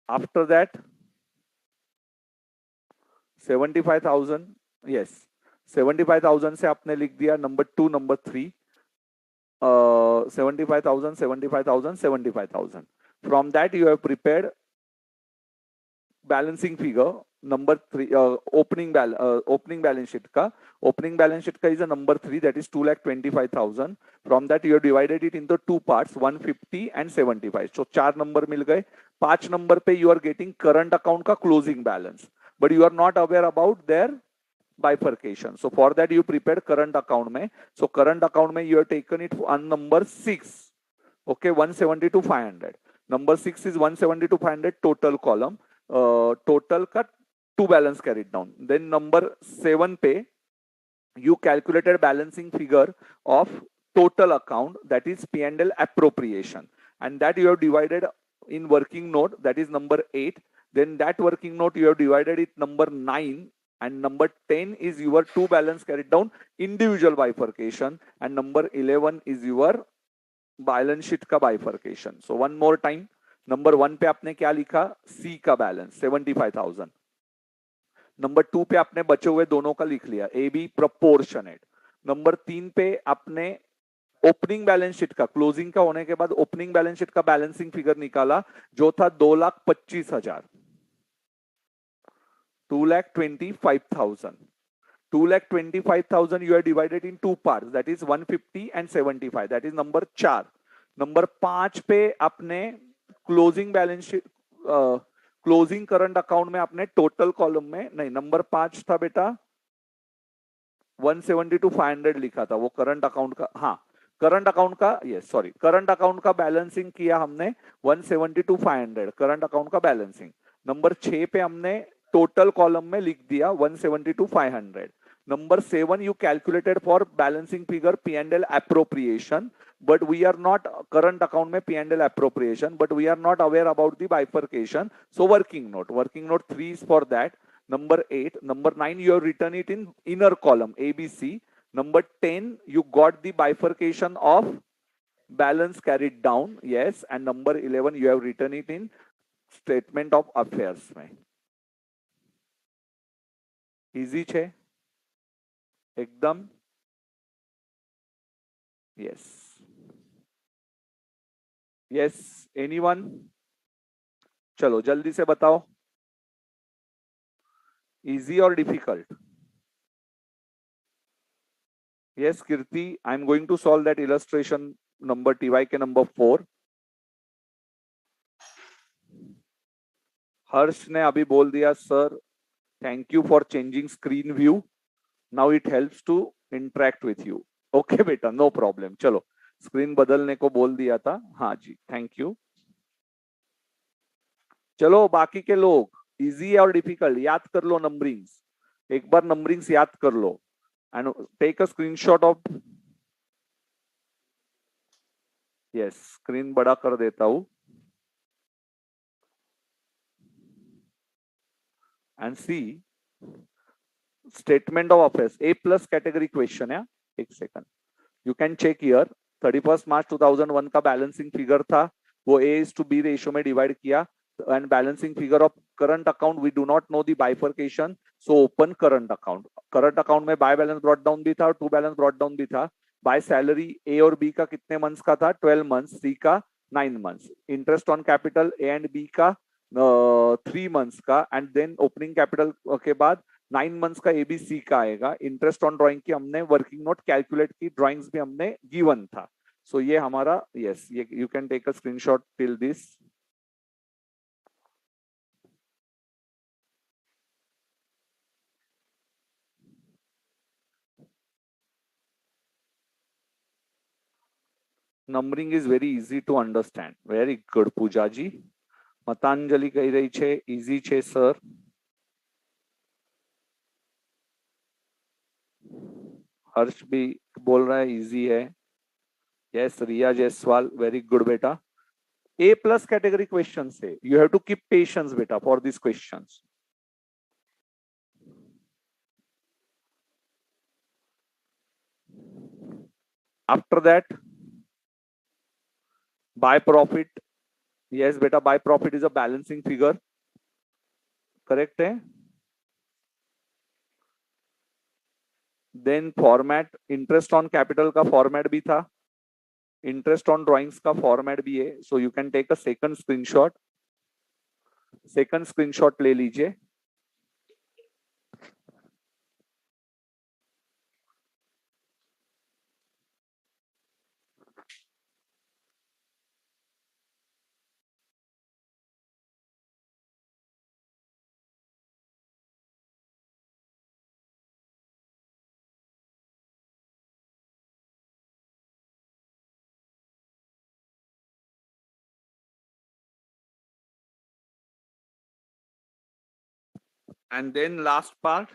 after that, 75,000, yes. 75,000 से आपने लिख दिया number two, number three. 75,000, 75,000, 75,000. From that, you have prepared balancing figure number three, opening balance sheet ka. Opening balance sheet ka is a number 3, that is 2,25,000. From that you have divided it into two parts, 150 and 75. So 4 number mil gaye. 5 number pe you are getting current account ka closing balance, but you are not aware about their bifurcation. So for that you prepared current account mein. So current account mein you have taken it on number 6. Okay, 170 to 500. Number 6 is 170 to 500 total column. Total का two balance carried down. Then number 7 पे you calculated balancing figure of total account, that is P&L appropriation, and that you have divided in working note, that is number 8. Then that working note you have divided it number 9, and number 10 is your two balance carried down individual bifurcation, and number 11 is your balance sheet का bifurcation. So one more time. Number 1 पे आपने क्या लिखा? सी का balance 75,000. Number 2 पे आपने बचे हुए दोनों का लिख लिया, ए बी प्रोपोर्शनेट. नंबर 3 पे आपने ओपनिंग बैलेंस शीट का, क्लोजिंग का होने के बाद ओपनिंग बैलेंस शीट का बैलेंसिंग फिगर निकाला जो था 2,25,000, 2,25,000. 2,25,000 you are divided in two parts, that is 150 and 75. that is number 4. Number 5 पे आपने closing balance sheet, closing current account में आपने टोटल कॉलम में नहीं, नंबर 5 था बेटा 170 to 500 लिखा था, वो करंट अकाउंट का. हाँ, करंट अकाउंट का, यस सॉरी, करंट अकाउंट का बैलेंसिंग किया हमने 170 to 500 करंट अकाउंट का बैलेंसिंग. नंबर 6 पे हमने टोटल कॉलम में लिख दिया 170 to 500. Number 7, you calculated for balancing figure P&L appropriation, but we are not current account में P&L appropriation, but we are not aware about the bifurcation. So working note 3 is for that. Number 8, number 9, you have written it in inner column A, B, C. Number 10, you got the bifurcation of balance carried down, yes, and number 11, you have written it in statement of affairs में. Easy છે एकदम? yes. yes, anyone? चलो जल्दी से बताओ, easy or difficult? yes, Kirti, I am going to solve that illustration number TYK number 4. हर्ष ने अभी बोल दिया sir thank you for changing screen view, now it helps to interact with you. Okay बेटा, no problem. चलो, screen बदलने को बोल दिया था. हाँ जी, थैंक यू. चलो बाकी के लोग, इजी और डिफिकल्ट याद कर लो नंबरिंग्स. एक बार नंबरिंग्स याद कर लो and take a screenshot of. Yes, screen बड़ा कर देता हूं and see statement of affairs A plus category question है. एक second, you can check here. 31 March 2001 का बैलेंसिंग फिगर था, वो A is to B ratio में डिवाइड किया, and balancing figure of current account we do not know the bifurcation, so open current account. Current account में by balance brought down भी था और to balance brought down भी था. By salary ए और B का कितने मंथ्स का था? 12 मंथ्स. सी का 9 months. Interest on capital A and B का 3 मंथ्स का, एंड देन ओपनिंग कैपिटल के बाद 9 मंथ्स का एबीसी का आएगा. इंटरेस्ट ऑन ड्राइंग की हमने वर्किंग नोट कैलकुलेट की, ड्राइंग्स भी हमने गिवन था. सो ये हमारा, यस, ये you can take a screenshot till this. Numbering is very easy to understand. Very good Puja ji. मतांजलि कही रही छे इजी छे सर. हर्ष भी बोल रहा है इजी है। Yes Riya Jaiswal, very good बेटा। ए प्लस कैटेगरी क्वेश्चन है, you have to keep patience बेटा for this questions. After that by profit, yes बेटा by profit is a balancing figure, correct है। Then format, interest on capital का format भी था, interest on drawings का format भी है, so you can take a second screenshot, second screenshot ले लीजिए। And then last part,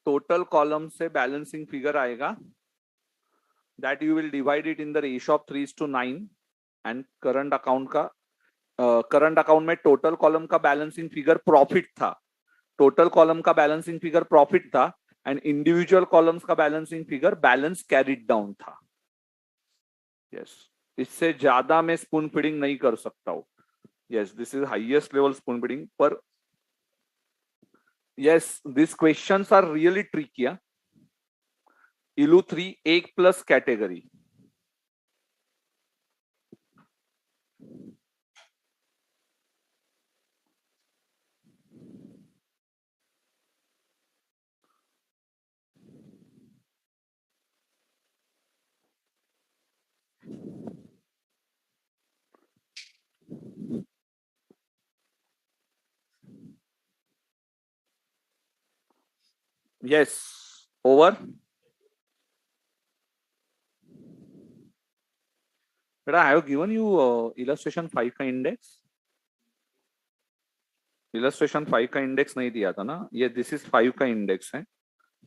total column से बैलेंसिंग फिगर आएगा, that you will divide it in the ratio of 3:9। And current account का, current account में total column का balancing figure profit था, total column का balancing figure profit था, and individual columns का balancing figure balance carried down था। Yes, इससे ज्यादा मैं स्पून फीडिंग नहीं कर सकता हूं। Yes, this is highest level spoon feeding, पर yes this questions are really tricky. इलू 3 एक प्लस कैटेगरी। यस, ओवर बेटा, I have given you illustration 5 का इंडेक्स, इलस्ट्रेशन 5 का इंडेक्स नहीं दिया था ना, ये दिस इज 5 का इंडेक्स है।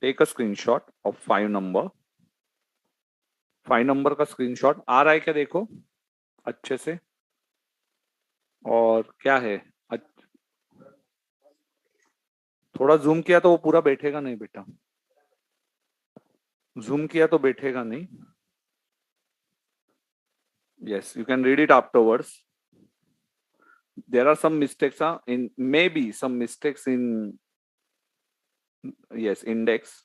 Take a screenshot of 5 number, 5 number का स्क्रीनशॉट आ रहा है क्या देखो अच्छे से। और क्या है, थोड़ा जूम किया तो वो पूरा बैठेगा नहीं बेटा, जूम किया तो बैठेगा नहीं। Yes, you can read it afterwards. There are some mistakes in, maybe some mistakes in, yes index.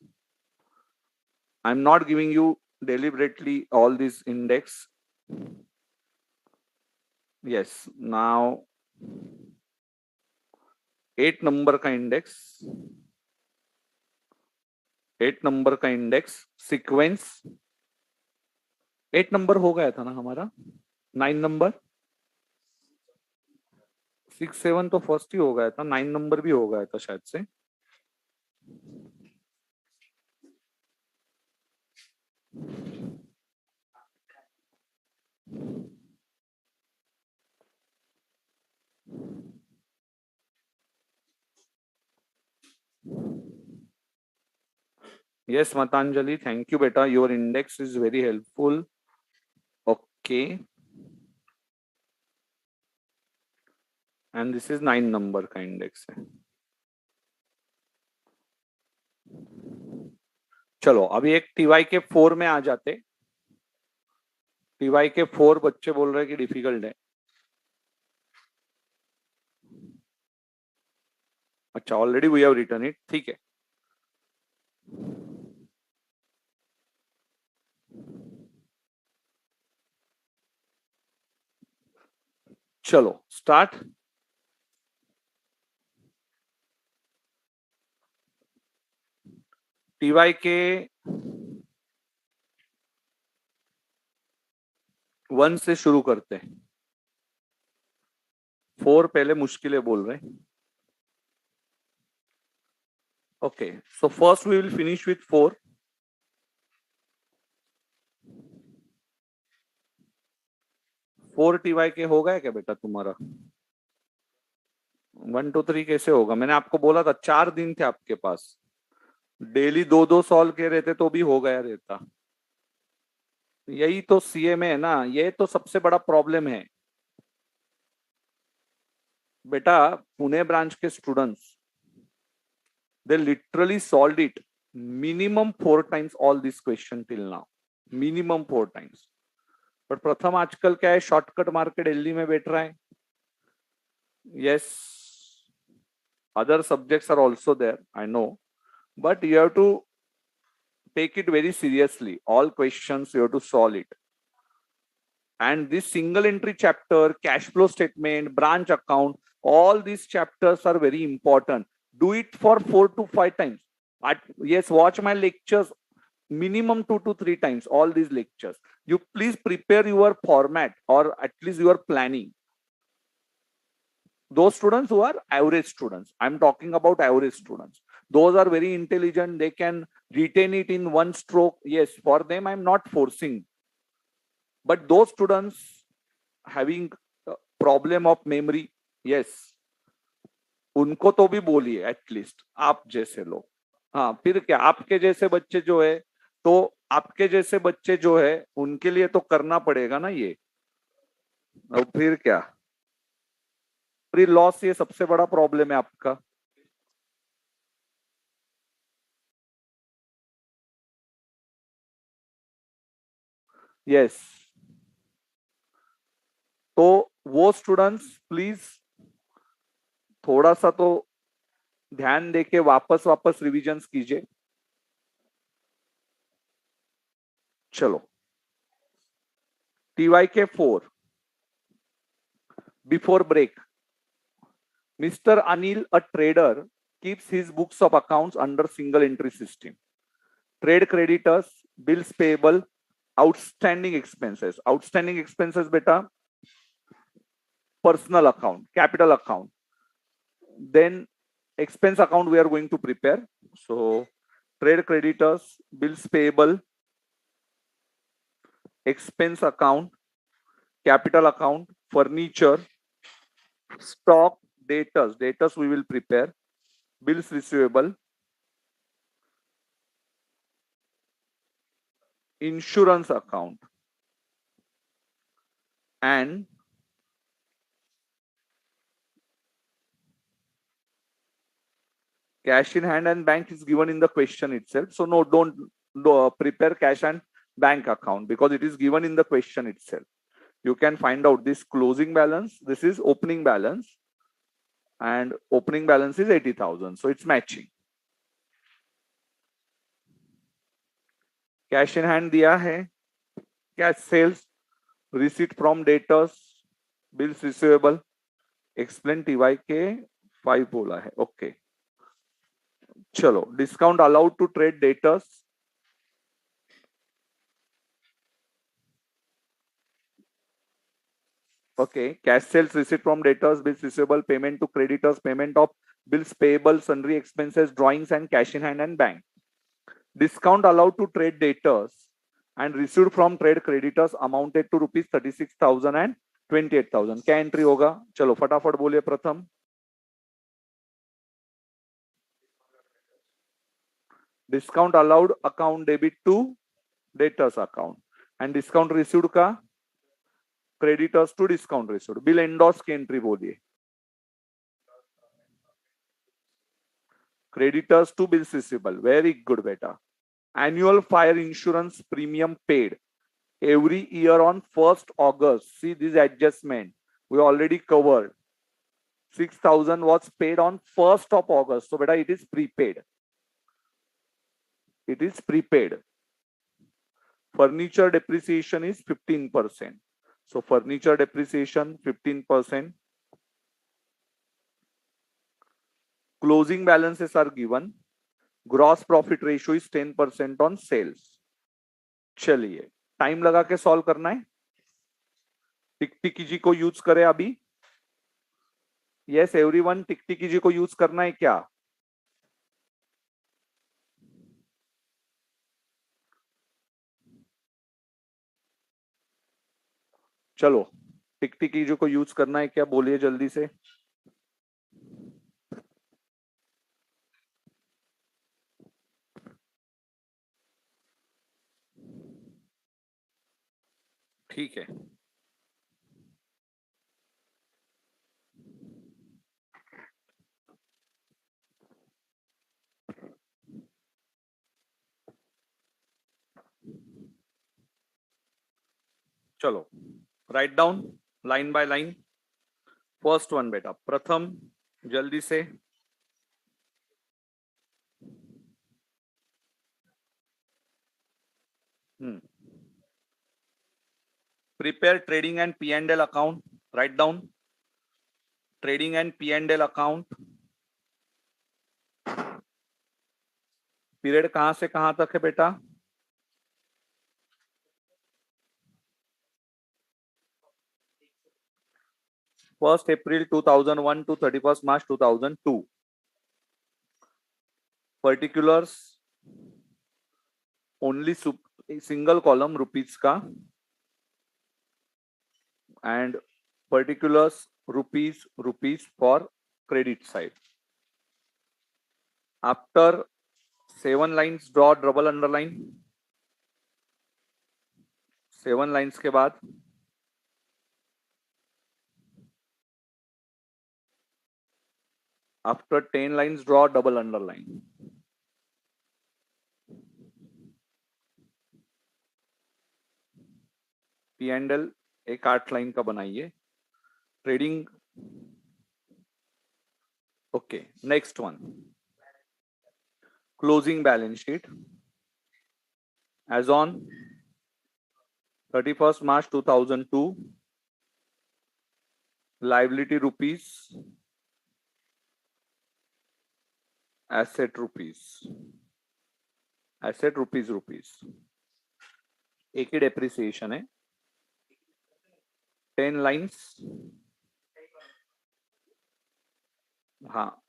I'm not giving you deliberately all these index. Yes, now 8 number का इंडेक्स, 8 नंबर का index sequence, 8 number हो गया था ना हमारा, 9 number, 6 7 तो first ही हो गया था, 9 नंबर भी हो गया था शायद से। Yes, Matanjali, thank you beta, your index is very helpful. Okay, and this is 9 number का इंडेक्स है। चलो अभी एक टीवाई के 4 में आ जाते। टीवाई के 4 बच्चे बोल रहे हैं कि डिफिकल्ट है। अच्छा, already we have written it, ठीक है। चलो स्टार्ट। टीवाई के 1 से शुरू करते हैं, 4 पहले मुश्किलें बोल रहे हैं। Okay, so first we will finish with 4। 4 TY K हो गया क्या बेटा तुम्हारा? 1 2 3 कैसे होगा? मैंने आपको बोला था 4 दिन थे आपके पास, डेली दो दो सॉल्व के रहते तो भी हो गया रहता। यही तो सीए में है ना, ये तो सबसे बड़ा प्रॉब्लम है बेटा। पुणे ब्रांच के students, they literally solved it minimum 4 times all this question till now, minimum 4 times। पर प्रथम आजकल क्या है, शॉर्टकट मार के दिल्ली में बैठ रहा है। Yes, other subjects are also there, I know, but you have to take it very seriously. All questions you have to solve it. And this single entry chapter, cash flow statement, branch account, all these chapters are very important. Do it for 4 to 5 times. Yes, watch my lectures minimum 2 to 3 times, all these lectures. You please prepare your format, or at least your planning. Those students who are average students, I'm talking about average students. Those are very intelligent, they can retain it in one stroke. Yes, for them I'm not forcing. But those students having a problem of memory, yes, उनको तो भी बोलिए at least, आप जैसे लोग। हाँ, फिर क्या, आपके जैसे बच्चे जो है, तो आपके जैसे बच्चे जो है उनके लिए तो करना पड़ेगा ना ये। और फिर क्या, प्री लॉस ये सबसे बड़ा प्रॉब्लम है आपका। यस, तो वो स्टूडेंट्स प्लीज थोड़ा सा तो ध्यान देके वापस वापस रिविजन्स कीजिए। चलो, TY K 4 before break. Mr. Anil, a trader, keeps his books of accounts under single entry system. Trade creditors, bills payable, outstanding expenses. Outstanding expenses, beta, personal account, capital account. Then expense account we are going to prepare. So trade creditors, bills payable, expense account, capital account, furniture, stock, debtors. Debtors we will prepare, bills receivable, insurance account, and cash in hand and bank is given in the question itself. So no, don't prepare cash and bank account because it is given in the question itself. You can find out this closing balance. This is opening balance, and opening balance is 80,000. So it's matching. Cash in hand दिया है, cash sales, receipt from debtors, bills receivable, explain TY के 5 बोला है. Okay. चलो, discount allowed to trade debtors. Okay, cash sales, receipt from debtors, bills receivable, payment to creditors, payment of bills payable, sundry expenses, drawings, and cash in hand and bank. Discount allowed to trade debtors and received from trade creditors amounted to rupees 36,000 and 28,000. क्या entry होगा? चलो फटाफट बोलिए Pratham. Discount allowed account debit to debtors account and discount received का creditors to discount received. Bill endorse की entry बोलिए। Creditors to bills receivable. Very good बेटा। Annual fire insurance premium paid every year on 1st August. See this adjustment we already covered. 6,000 was paid on 1st of August. So beta, it is prepaid. It is prepaid. Furniture depreciation is 15%. So furniture depreciation 15%. Closing balances are given. Gross profit ratio is 10% on sales. चलिए, time लगा के solve करना है। टिकटिकी जी को use करें अभी। Yes everyone, टिकटिकी जी को use करना है क्या? चलो, टिकटिकी जी को यूज करना है क्या, बोलिए जल्दी से। ठीक है, चलो write down line by line. First one बेटा, प्रथम जल्दी से. Prepare trading and P&L account. Write down trading and P&L account. Period कहां से कहां तक है बेटा? First April 2001 to 31st March 2002. Particulars only single column rupees का, and particulars rupees for credit side. After 7 lines draw double underline. 7 lines के बाद after 10 lines draw double underline. P&L एक 8 लाइन का बनाइए. Trading okay. Next one, closing balance sheet as on 31st March 2002. Liability rupees, asset rupees, asset rupees. एक ही depreciation है. 10 lines. हाँ,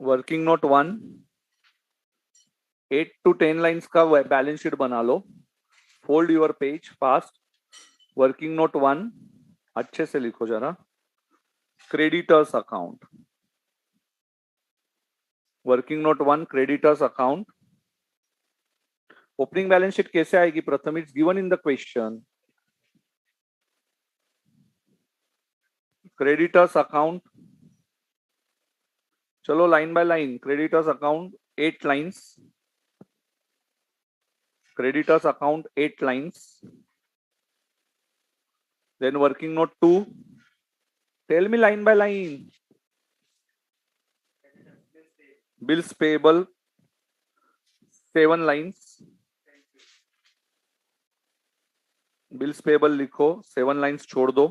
working note 1 8 to 10 lines का balance sheet बना लो. Fold your page fast. Working note 1 अच्छे से लिखो जरा. Creditors account. Working note 1 creditors account. Opening balance sheet कैसे आएगी Pratham? It's given in the question. Creditors account. चलो line by line. Creditors account 8 lines. Creditors account 8 lines. Then working note 2. Tell me line by line. Bills payable 7 lines. Bills payable लिखो, 7 lines छोड़ दो.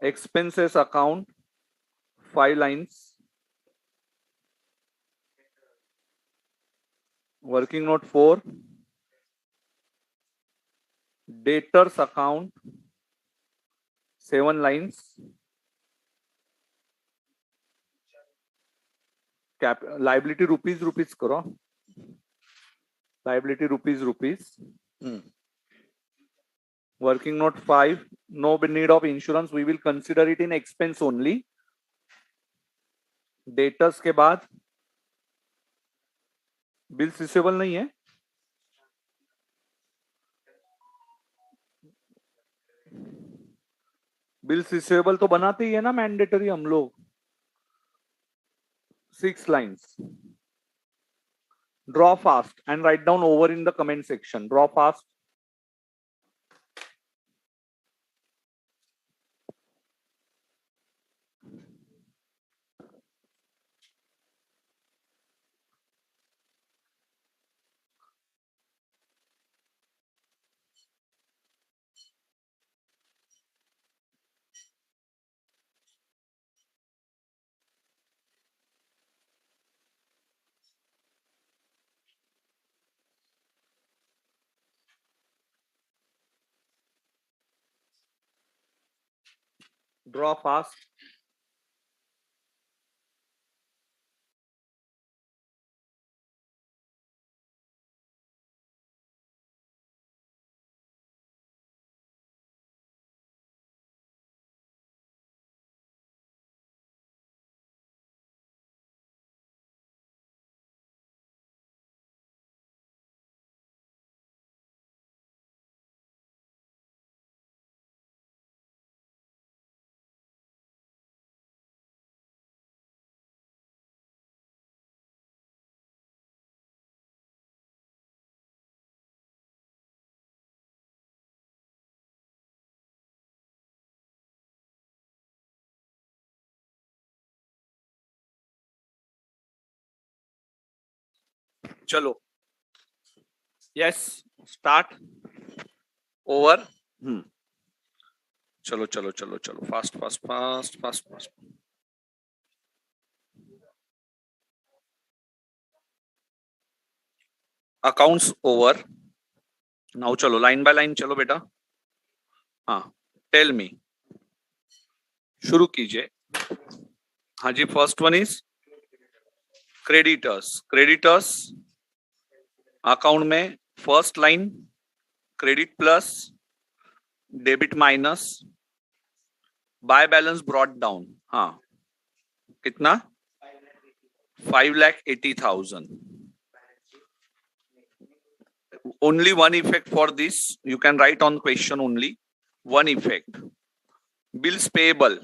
Expenses account 5 lines. Working note 4. Debtors account 7 lines. Liability rupees करो. Liability rupees. Working note 5. No need of insurance. We will consider it in expense only. Debtors के बाद bills receivable नहीं है. Bills receivable तो बनाते ही है ना मैंडेटरी हम लोग. 6 lines. Draw fast and write down over in the comment section. Draw fast. Draw fast. चलो, यस, स्टार्ट, ओवर। चलो चलो चलो चलो, fast fast fast fast fast. Accounts over. Now चलो लाइन बाय लाइन चलो बेटा। हाँ, टेल मी, शुरू कीजिए। हाँ जी, first one is creditors. Creditors account में first line credit plus debit minus by balance brought down. हाँ, कितना? 5,80,000. Only one effect for this. You can write on question only. One effect. Bills payable.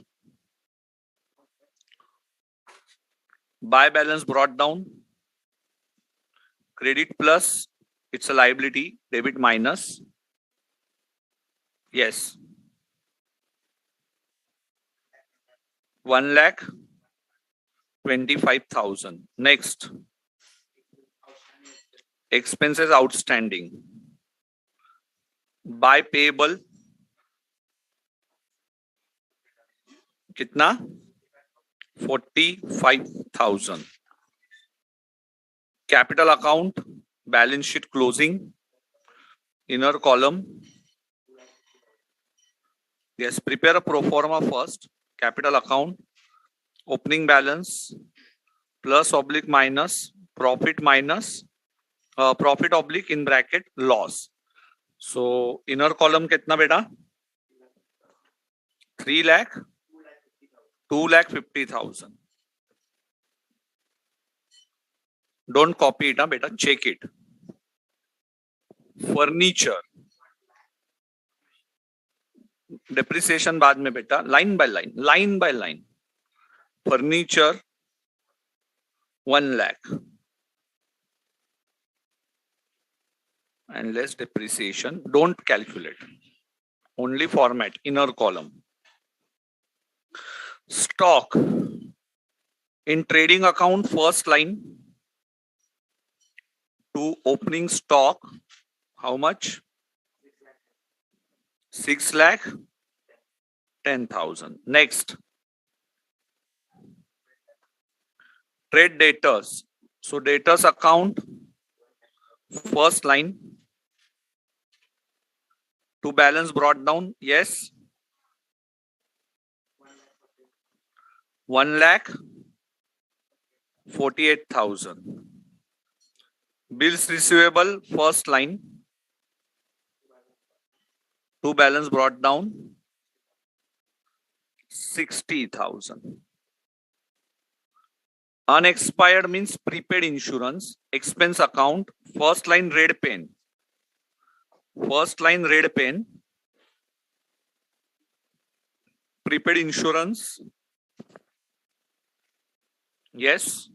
Buy balance brought down. Credit plus, it's a liability. Debit minus. Yes. 1,25,000. Next. Expenses outstanding. Buy payable. कितना? 45,000. Capital account, balance sheet closing, inner column. Yes, prepare a pro forma first. Capital account, opening balance, plus oblique minus, profit minus, profit oblique in bracket loss. So inner column कितना बेटा? 3 lakh, 2,50,000. Don't copy it, beta. Check it. Furniture. Depreciation बाद में बेटा. Line by line. Line by line. Furniture 1 lakh. And less depreciation. Don't calculate. Only format. Inner column. Stock. In trading account, first line. To opening stock. How much? 6,10,000. Next. Trade debtors. So debtors account, first line. To balance brought down. Yes. 1,48,000. Bills receivable, first line. To balance brought down. 60,000. Unexpired means prepaid insurance. Expense account, first line red pen. First line red pen. Prepaid insurance. Yes.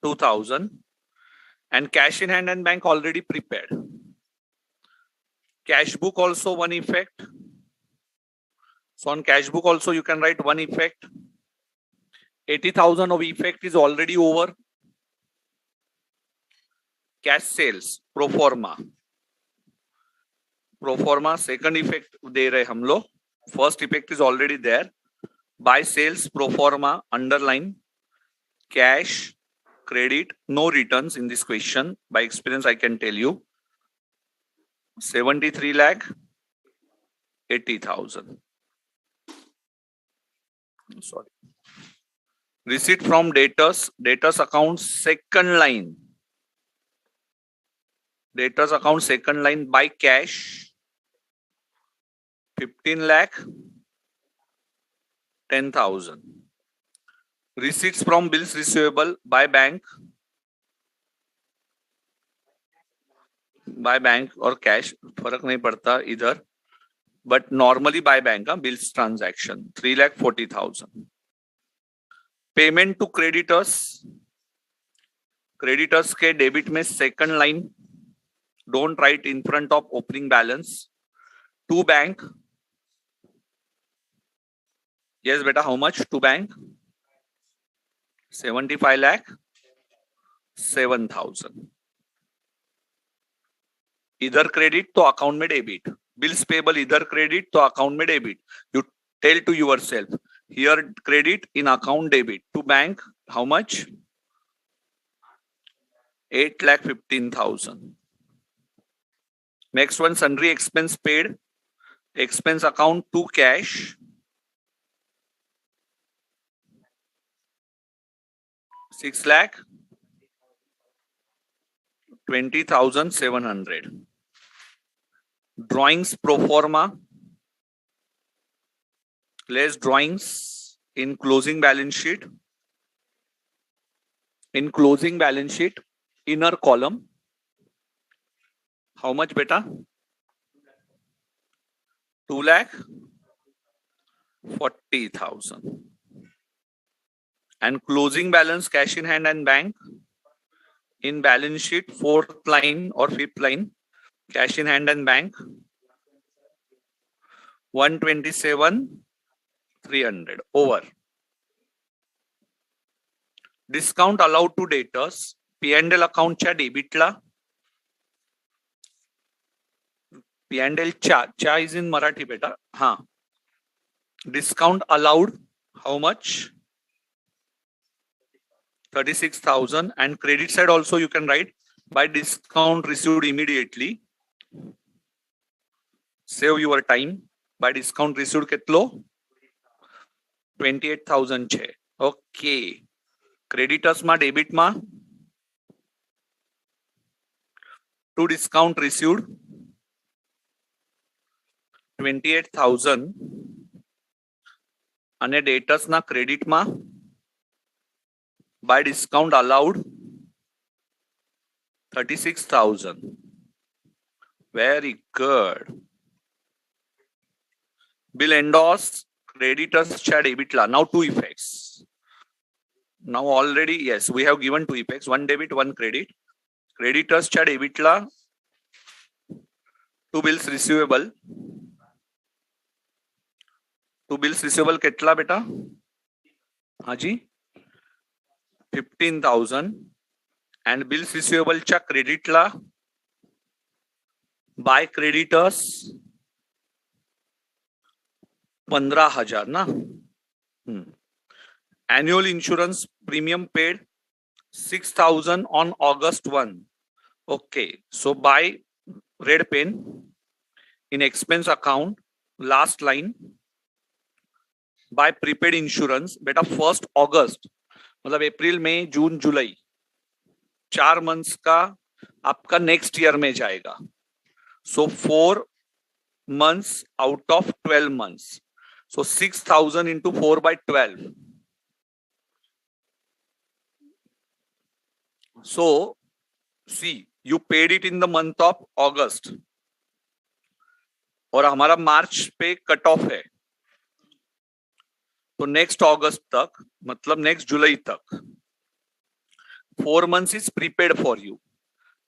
2,000. And cash in hand and bank already prepared. Cash book also one effect. So on cash book also you can write one effect. 80,000 of effect is already over. Cash sales pro forma. Pro forma second effect दे रहे हम लोग. First effect is already there. Buy sales pro forma underline. Cash, credit, no returns in this question. By experience I can tell you. 73,80,000. Sorry. Receipt from debtors. Debtors account second line. Debtors account second line by cash. 15,10,000. Receipts from bills receivable by bank. By bank or cash, फर्क नहीं पड़ता इधर. But normally by bank, bills transaction 3,40,000. Payment to creditors. Creditors के debit में second line. Don't write in front of opening balance. To bank. Yes, beta, how much to bank? 75 lakh 7,000. इधर credit तो account में debit, bills payable इधर credit तो account में debit. You tell to yourself here credit in account debit to bank how much 8,15,000. Next one, sundry expense paid, expense account to cash 6,20,700. Drawings pro forma less drawings in closing balance sheet. In closing balance sheet, inner column, how much beta? 2,40,000. And closing balance cash in hand and bank in balance sheet, fourth line or fifth line, cash in hand and bank 127,300 over. Discount allowed to debtors, P&L account च्या डेबिटला, P&L च्या is in Marathi beta. हाँ. Discount allowed, how much? 36,000. And credit side also you can write by discount received immediately. Save your time. By discount received ketlo 28,000 છે. Okay. Creditors ma debit ma to discount received 28,000 અને debtors na credit ma by discount allowed 36,000. Very good. Bill endorsed creditors च्या debit la. Now two effects. Now already yes we have given two effects, one debit one credit. Creditors च्या debit la two bills receivable. Two bills receivable ketla beta? Haji 15,000. And bills receivable च्या credit la by creditors 15,000 ना. Annual insurance premium paid 6,000 on August 1. Okay, so by red pen in expense account last line by prepaid insurance बेटा 1st August मतलब अप्रैल मई जून जुलाई 4 months का आपका next year में जाएगा. So 4 months out of 12 months. So 6,000 into 4 by 12. So see you paid it in the month of August और हमारा मार्च पे cut off है तो नेक्स्ट अगस्त तक मतलब नेक्स्ट जुलाई तक 4 months is prepaid for you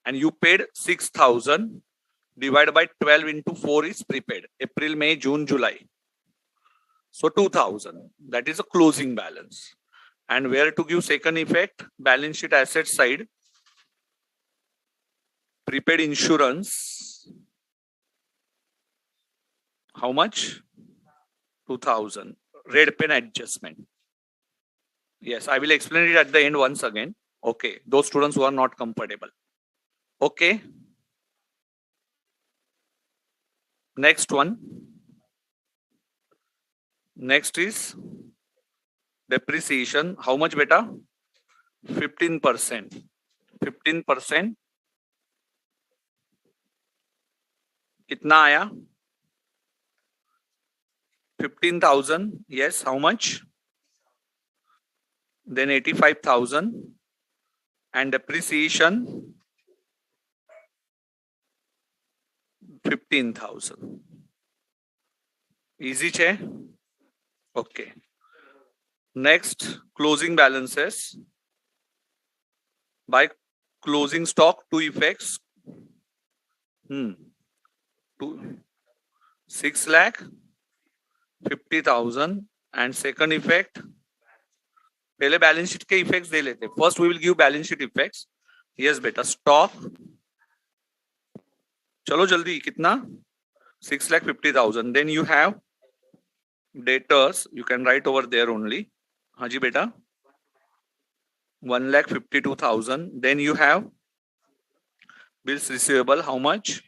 and you paid 6,000 divided by 12 into 4 is prepaid. April, May, June, July. So 2,000. That is a closing balance. And where to give second effect? Balance sheet asset side. Prepaid insurance. How much? 2,000. Red pen adjustment. Yes, I will explain it at the end once again. Okay, those students who are not comfortable. Okay. Next one. Next is depreciation. How much beta? 15%. 15%. कितना आया? 15,000. Yes, how much? Then 85,000. And depreciation 15,000. Easy che? Okay. Next, closing balances. By closing stock, two effects. 6,50,000 and second effect पहले balance sheet के effects दे लेते. First we will give balance sheet effects. Yes बेटा, stock. चलो जल्दी, कितना? 6,50,000. Then you have debtors, you can write over there only. हाँ जी बेटा, 1,52,000. Then you have bills receivable, how much?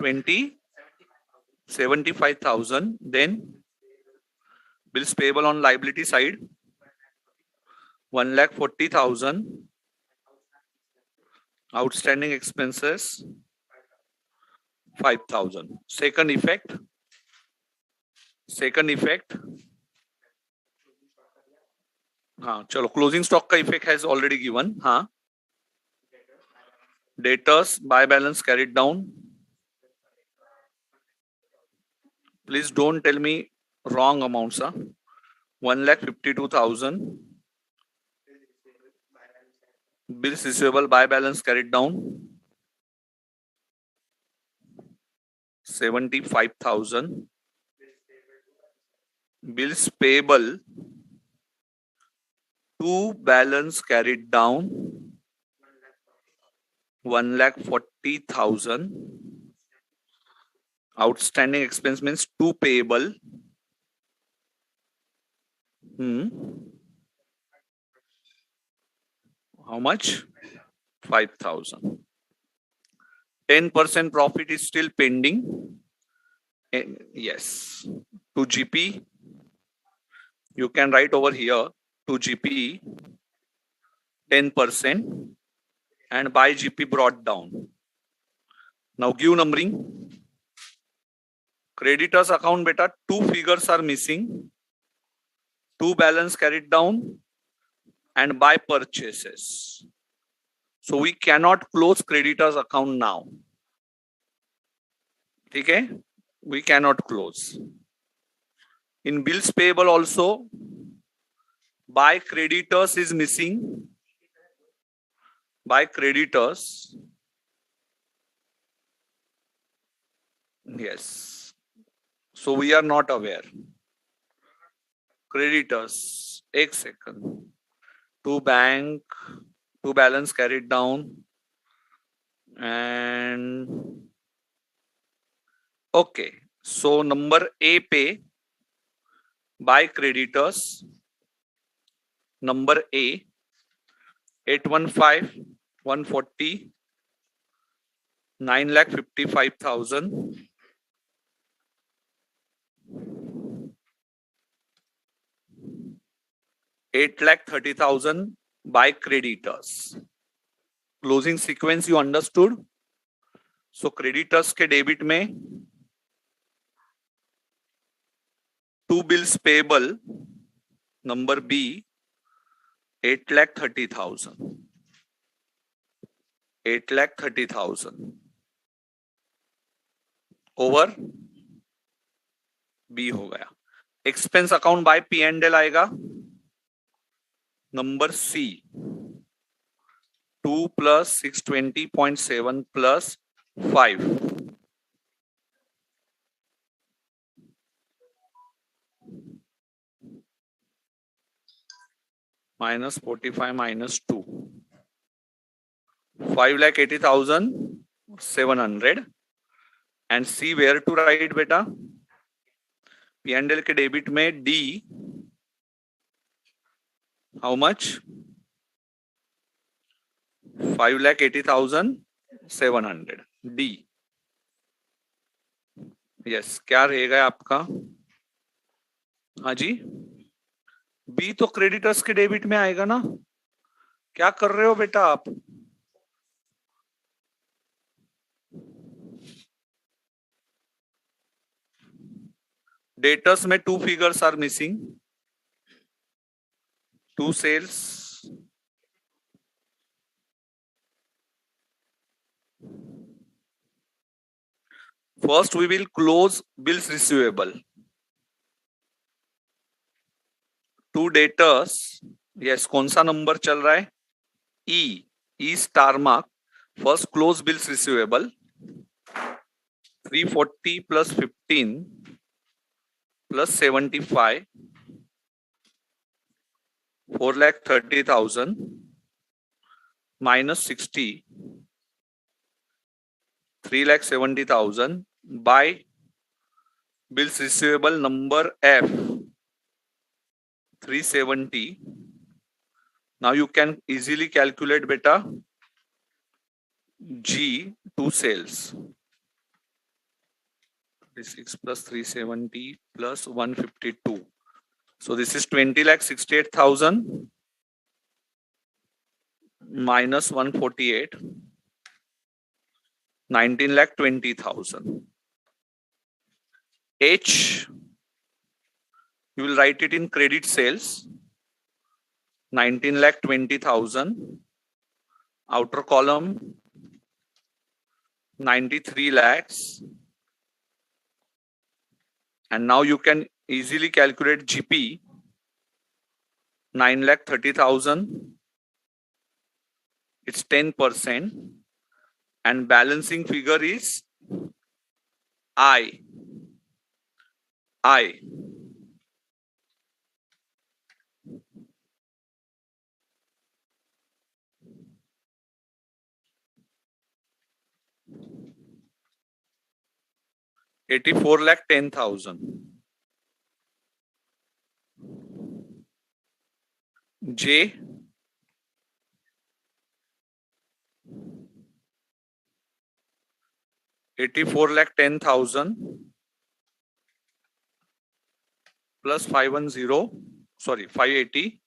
75,000. Then bills payable on liability side, 1,40,000. Outstanding expenses, 5,000. Second effect. हाँ चलो, closing stock का इफेक्ट हैज ऑलरेडी गिवन. हाँ, debtors by balance carried down. Please don't tell me wrong amounts. 1,52,000. Bills receivable by balance carried down, 75,000. Bills payable to balance carried down, 1,40,000. Outstanding expense means to payable. How much? 5,000. 10% profit is still pending. Yes, to GP. You can write over here to GP 10% and by GP brought down. Now give numbering. Creditors account beta, two figures are missing. Two balance carried down and by purchases. So we cannot close creditors account now. Okay, we cannot close. In bills payable also, by creditors is missing. By creditors, yes. So we are not aware. Creditors, एक second. To bank, to balance carried down, and okay. So number A पे by creditors, number A 815, 140, 9,55,000. 8,30,000 by creditors. Closing sequence you understood? So creditors के debit में two bills payable, number B 8,30,000. 8,30,000 over B हो गया. Expense account by P&L आएगा number C 2 plus 620.7 plus 5. Minus 45 minus 2. 5,80,700. And C where to write beta? P&L के debit में D how much? 5,80,700. D. Yes, क्या रहेगा आपका? हाँ जी, B तो क्रेडिटर्स के डेबिट में आएगा ना. क्या कर रहे हो बेटा आप? डेटर्स में two figures are missing. Two sales. First we will close bills receivable. Two debtors. Yes, कौन सा नंबर चल रहा है? E star mark. First close bills receivable. 340 plus 15 plus 75 4,30,000 minus 60, 3,70,000 by bills receivable number F 370. Now you can easily calculate beta G to sales. 36 plus 370 plus 152. So this is 20,68,000 minus 148, 19,20,000. H, you will write it in credit sales, 19,20,000. Outer column, 93 lakhs. And now you can easily calculate GP, 9,30,000. It's 10%. And balancing figure is I. 84,10,000. J, $84,10,000 plus 580,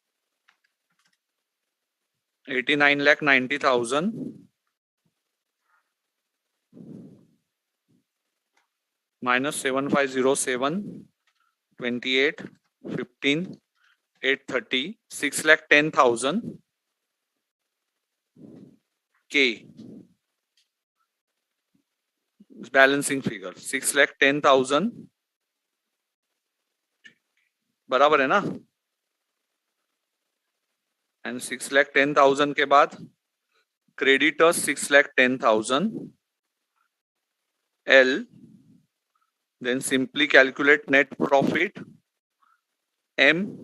89,90,000 minus 7507, 28, 15, 830, 6,10,000 K. Balancing figure 6,10,000 बराबर है ना. And 6,10,000 के बाद creditors 6,10,000 L. Then simply calculate net profit M,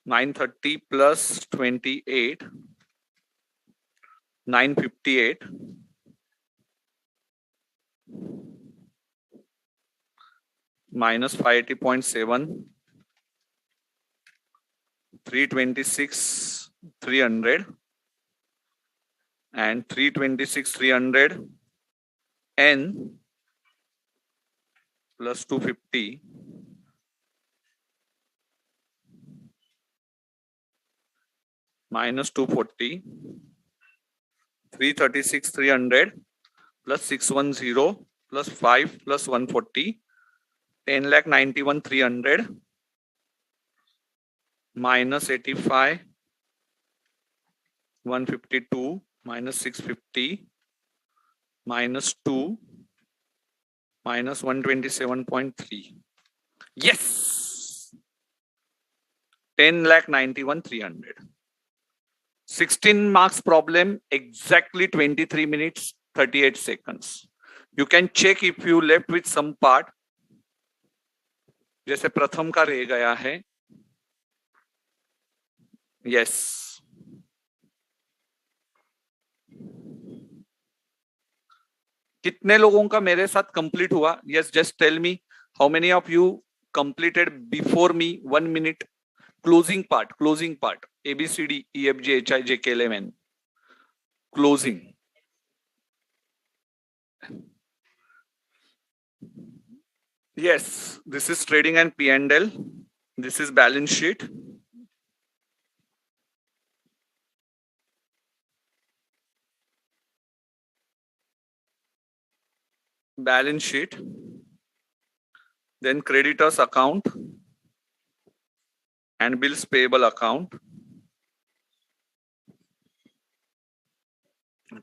930 plus 28, 958 minus 580.7, 326, 300 and 326, 300 N plus 250 minus 240, 336, 300 plus 610 plus 5 plus 140, 10,91,300 minus 85, 152 minus 650 minus 2 minus 127.3. Yes, 10,91,300. 16 marks problem, exactly 23 minutes 38 seconds. You can check if you left with some part. जैसे प्रथम का रह गया है. Yes. कितने लोगों का मेरे साथ कंप्लीट हुआ? Yes, just tell me how many of you completed before me 1 minute closing part. A B C D E F G H I J K L M N. Closing. Yes, this is trading and P&L. This is balance sheet. Balance sheet. Then creditors account and bills payable account.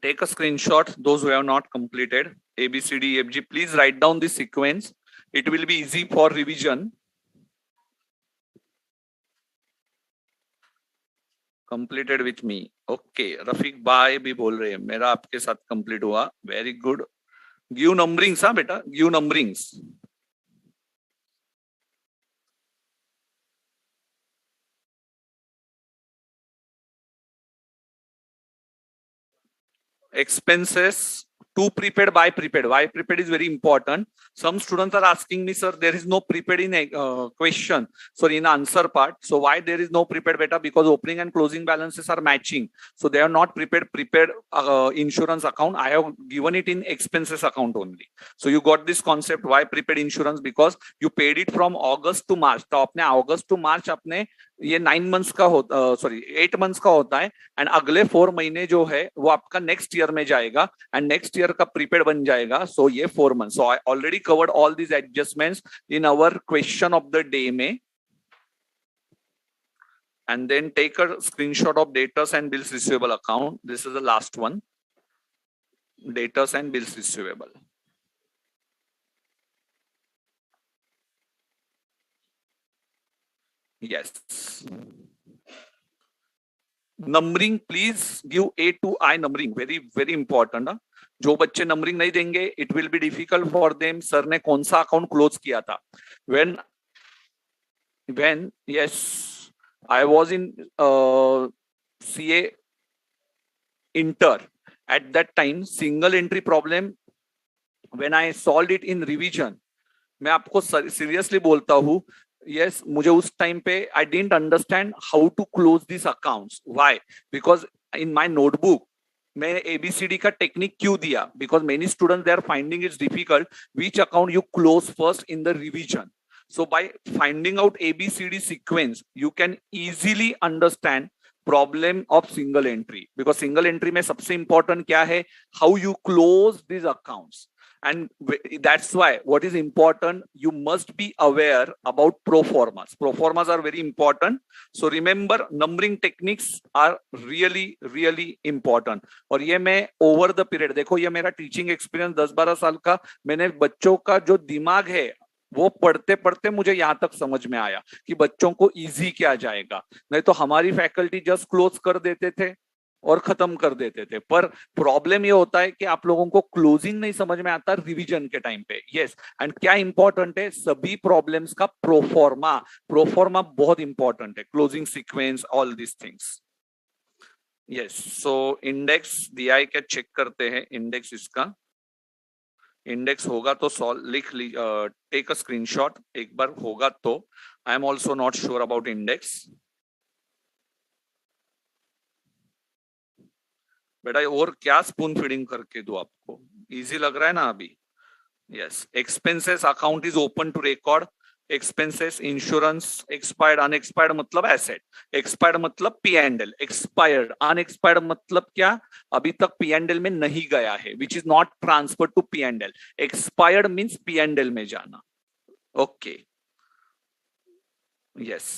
Take a screenshot, those who have not completed A, B, C, D, E, F, G. Please write down the sequence. It will be easy for revision. Completed with me. Okay, Rafiq Bhai भी बोल रहे हैं मेरा आपके साथ complete हुआ. Very good. Give numberings हाँ बेटा, give numberings. expenses to prepaid by prepaid. Why prepaid is very important. Some students are asking me, sir, there is no prepaid in question. Sorry, in answer part. So why there is no prepaid beta? Because opening and closing balances are matching. So they are not prepaid insurance account. I have given it in expenses account only. So you got this concept. Why prepaid insurance? Because you paid it from August to March. तो आपने August to March अपने ये 9 months का होता, sorry 8 months का होता है, and अगले 4 महीने जो है वो आपका नेक्स्ट ईयर में जाएगा एंड नेक्स्ट ईयर का प्रीपेड बन जाएगा. सो ये 4 months. So I already covered all these adjustments in our question of the day में. And then take a screenshot of debtors and bills receivable account. This is the last one. Debtors and bills receivable. Yes. Numbering, please give A to I numbering. Very, very important. जो बच्चे numbering नहीं देंगे, it will be difficult for them. Sir ने कौन सा account close किया था? When yes, I was in CA Inter. At that time, single entry problem, when I solved it in revision, मैं आपको seriously बोलता हूँ, yes, मुझे उस टाइम पे I didn't understand how to close these accounts. Why? Because in my notebook, मैं ABCD का technique क्यों दिया? Because many students they are finding it's difficult which account you close first in the revision. So by finding out ABCD sequence, you can easily understand problem of single entry. Because single entry में सबसे important क्या है? How you close these accounts. And that's why what is important, you must be aware about pro formas. Pro formas are very important. So remember, numbering techniques are really, really important. और ये मैं over the period, देखो ये मेरा teaching experience 10-12 साल का, मैंने बच्चों का जो दिमाग है वो पढ़ते पढ़ते मुझे यहाँ तक समझ में आया कि बच्चों को इजी क्या जाएगा. नहीं तो हमारी फैकल्टी जस्ट क्लोज कर देते थे और खत्म कर देते थे. पर प्रॉब्लम ये होता है कि आप लोगों को क्लोजिंग नहीं समझ में आता रिवीजन के टाइम पे. यस, एंड क्या इंपॉर्टेंट है, सभी प्रॉब्लम्स का प्रोफॉर्मा. प्रोफॉर्मा बहुत इंपॉर्टेंट है. Closing sequence, all this things. Yes, so index दिया है क्या, चेक करते हैं. इंडेक्स इसका इंडेक्स होगा तो सॉल्व लिख ली, टेक अ स्क्रीनशॉट एक बार होगा तो. I am also not sure about index. बेटा और क्या स्पून फीडिंग करके दो आपको, इजी लग रहा है ना अभी. Yes, expenses account is open to record. Expenses, insurance, expired, unexpired मतलब एसेट, एक्सपायर्ड मतलब P&L, एक्सपायर्ड, अनएक्सपायर्ड मतलब क्या, अभी तक P&L में नहीं गया है, which is not transfer to P&L. Expired means P&L में जाना. Okay, yes,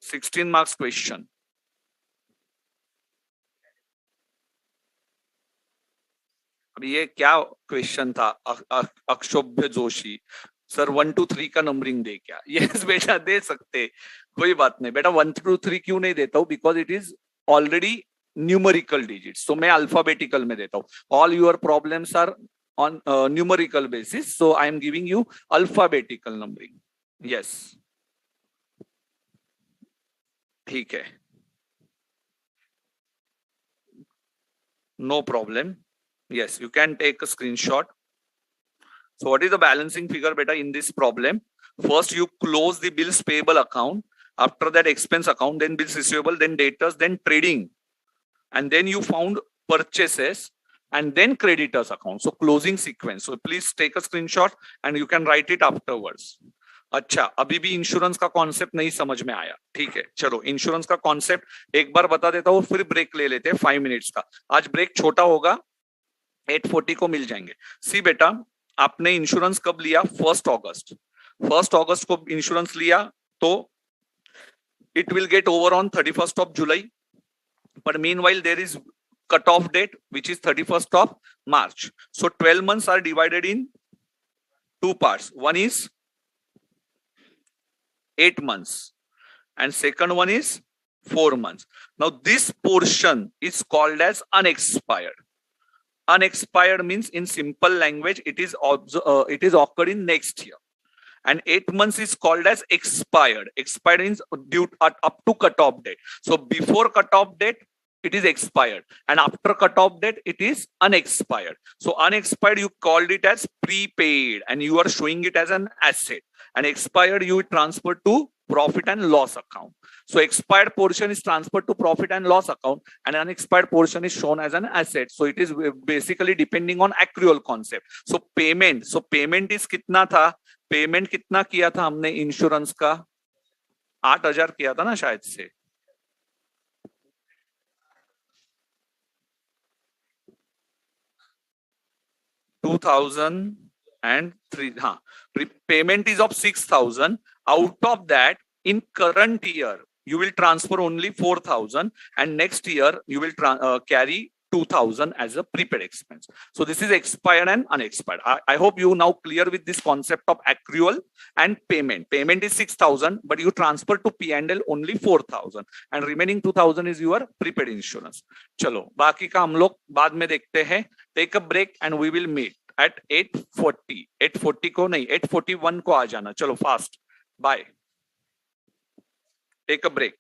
16 marks question. अभी ये क्या क्वेश्चन था, अक्षोभ्य जोशी सर 1 to 3 का नंबरिंग दे क्या? यस बेटा दे सकते, कोई बात नहीं बेटा. 1 to 3 क्यों नहीं देता हूँ? Because it is already numerical digits, तो मैं अल्फाबेटिकल में देता हूँ. All your problems are on numerical basis, so I am giving you alphabetical numbering. Yes, ठीक है, no problem. Yes, you can take a screenshot. So what is the balancing figure beta in this problem? First you close the bills payable account, after that expense account, then bills receivable, then debtors, then trading, and then you found purchases and then creditors account. So closing sequence. So please take a screenshot and you can write it afterwards. अच्छा, अभी भी insurance का concept नहीं समझ में आया. ठीक है, चलो इंश्योरेंस का कॉन्सेप्ट एक बार बता देता हूँ, फिर ब्रेक ले लेते हैं 5 मिनट्स का. आज ब्रेक छोटा होगा, 8:40 को मिल जाएंगे. सी बेटा, आपने इंश्योरेंस कब लिया? 1 अगस्त. 1 अगस्त को इंश्योरेंस लिया तो it will get over on 31 July. But meanwhile there is cut off date which is 31 March. So 12 months are divided in 2 parts. One is 8 months and second one is 4 months. Now this portion is called as unexpired. Unexpired means in simple language it is occurred in next year, and 8 months is called as expired. Expired means due up to cut off date. So before cut off date it is expired, and after cutoff date it is unexpired. So unexpired, you called it as prepaid and you are showing it as an asset, and expired you transfer to profit and loss account. So expired portion is transferred to profit and loss account, and unexpired portion is shown as an asset. So it is basically depending on accrual concept. So payment is कितना था, payment कितना किया था हमने insurance का, 8,000 किया था ना शायद से, 2003. हाँ, payment is of 6,000. Out of that, in current year, you will transfer only 4,000, and next year you will carry 2,000 as a prepaid expense. So this is expired and unexpired. I hope you now clear with this concept of accrual and payment. Payment is 6,000, but you transfer to P&L only 4,000, and remaining 2,000 is your prepaid insurance. चलो बाकी का हम लोग बाद में देखते हैं. Take a break and we will meet at 8:40. 8:40 को नहीं, 8:41 को आ जाना. चलो fast. Bye. Take a break.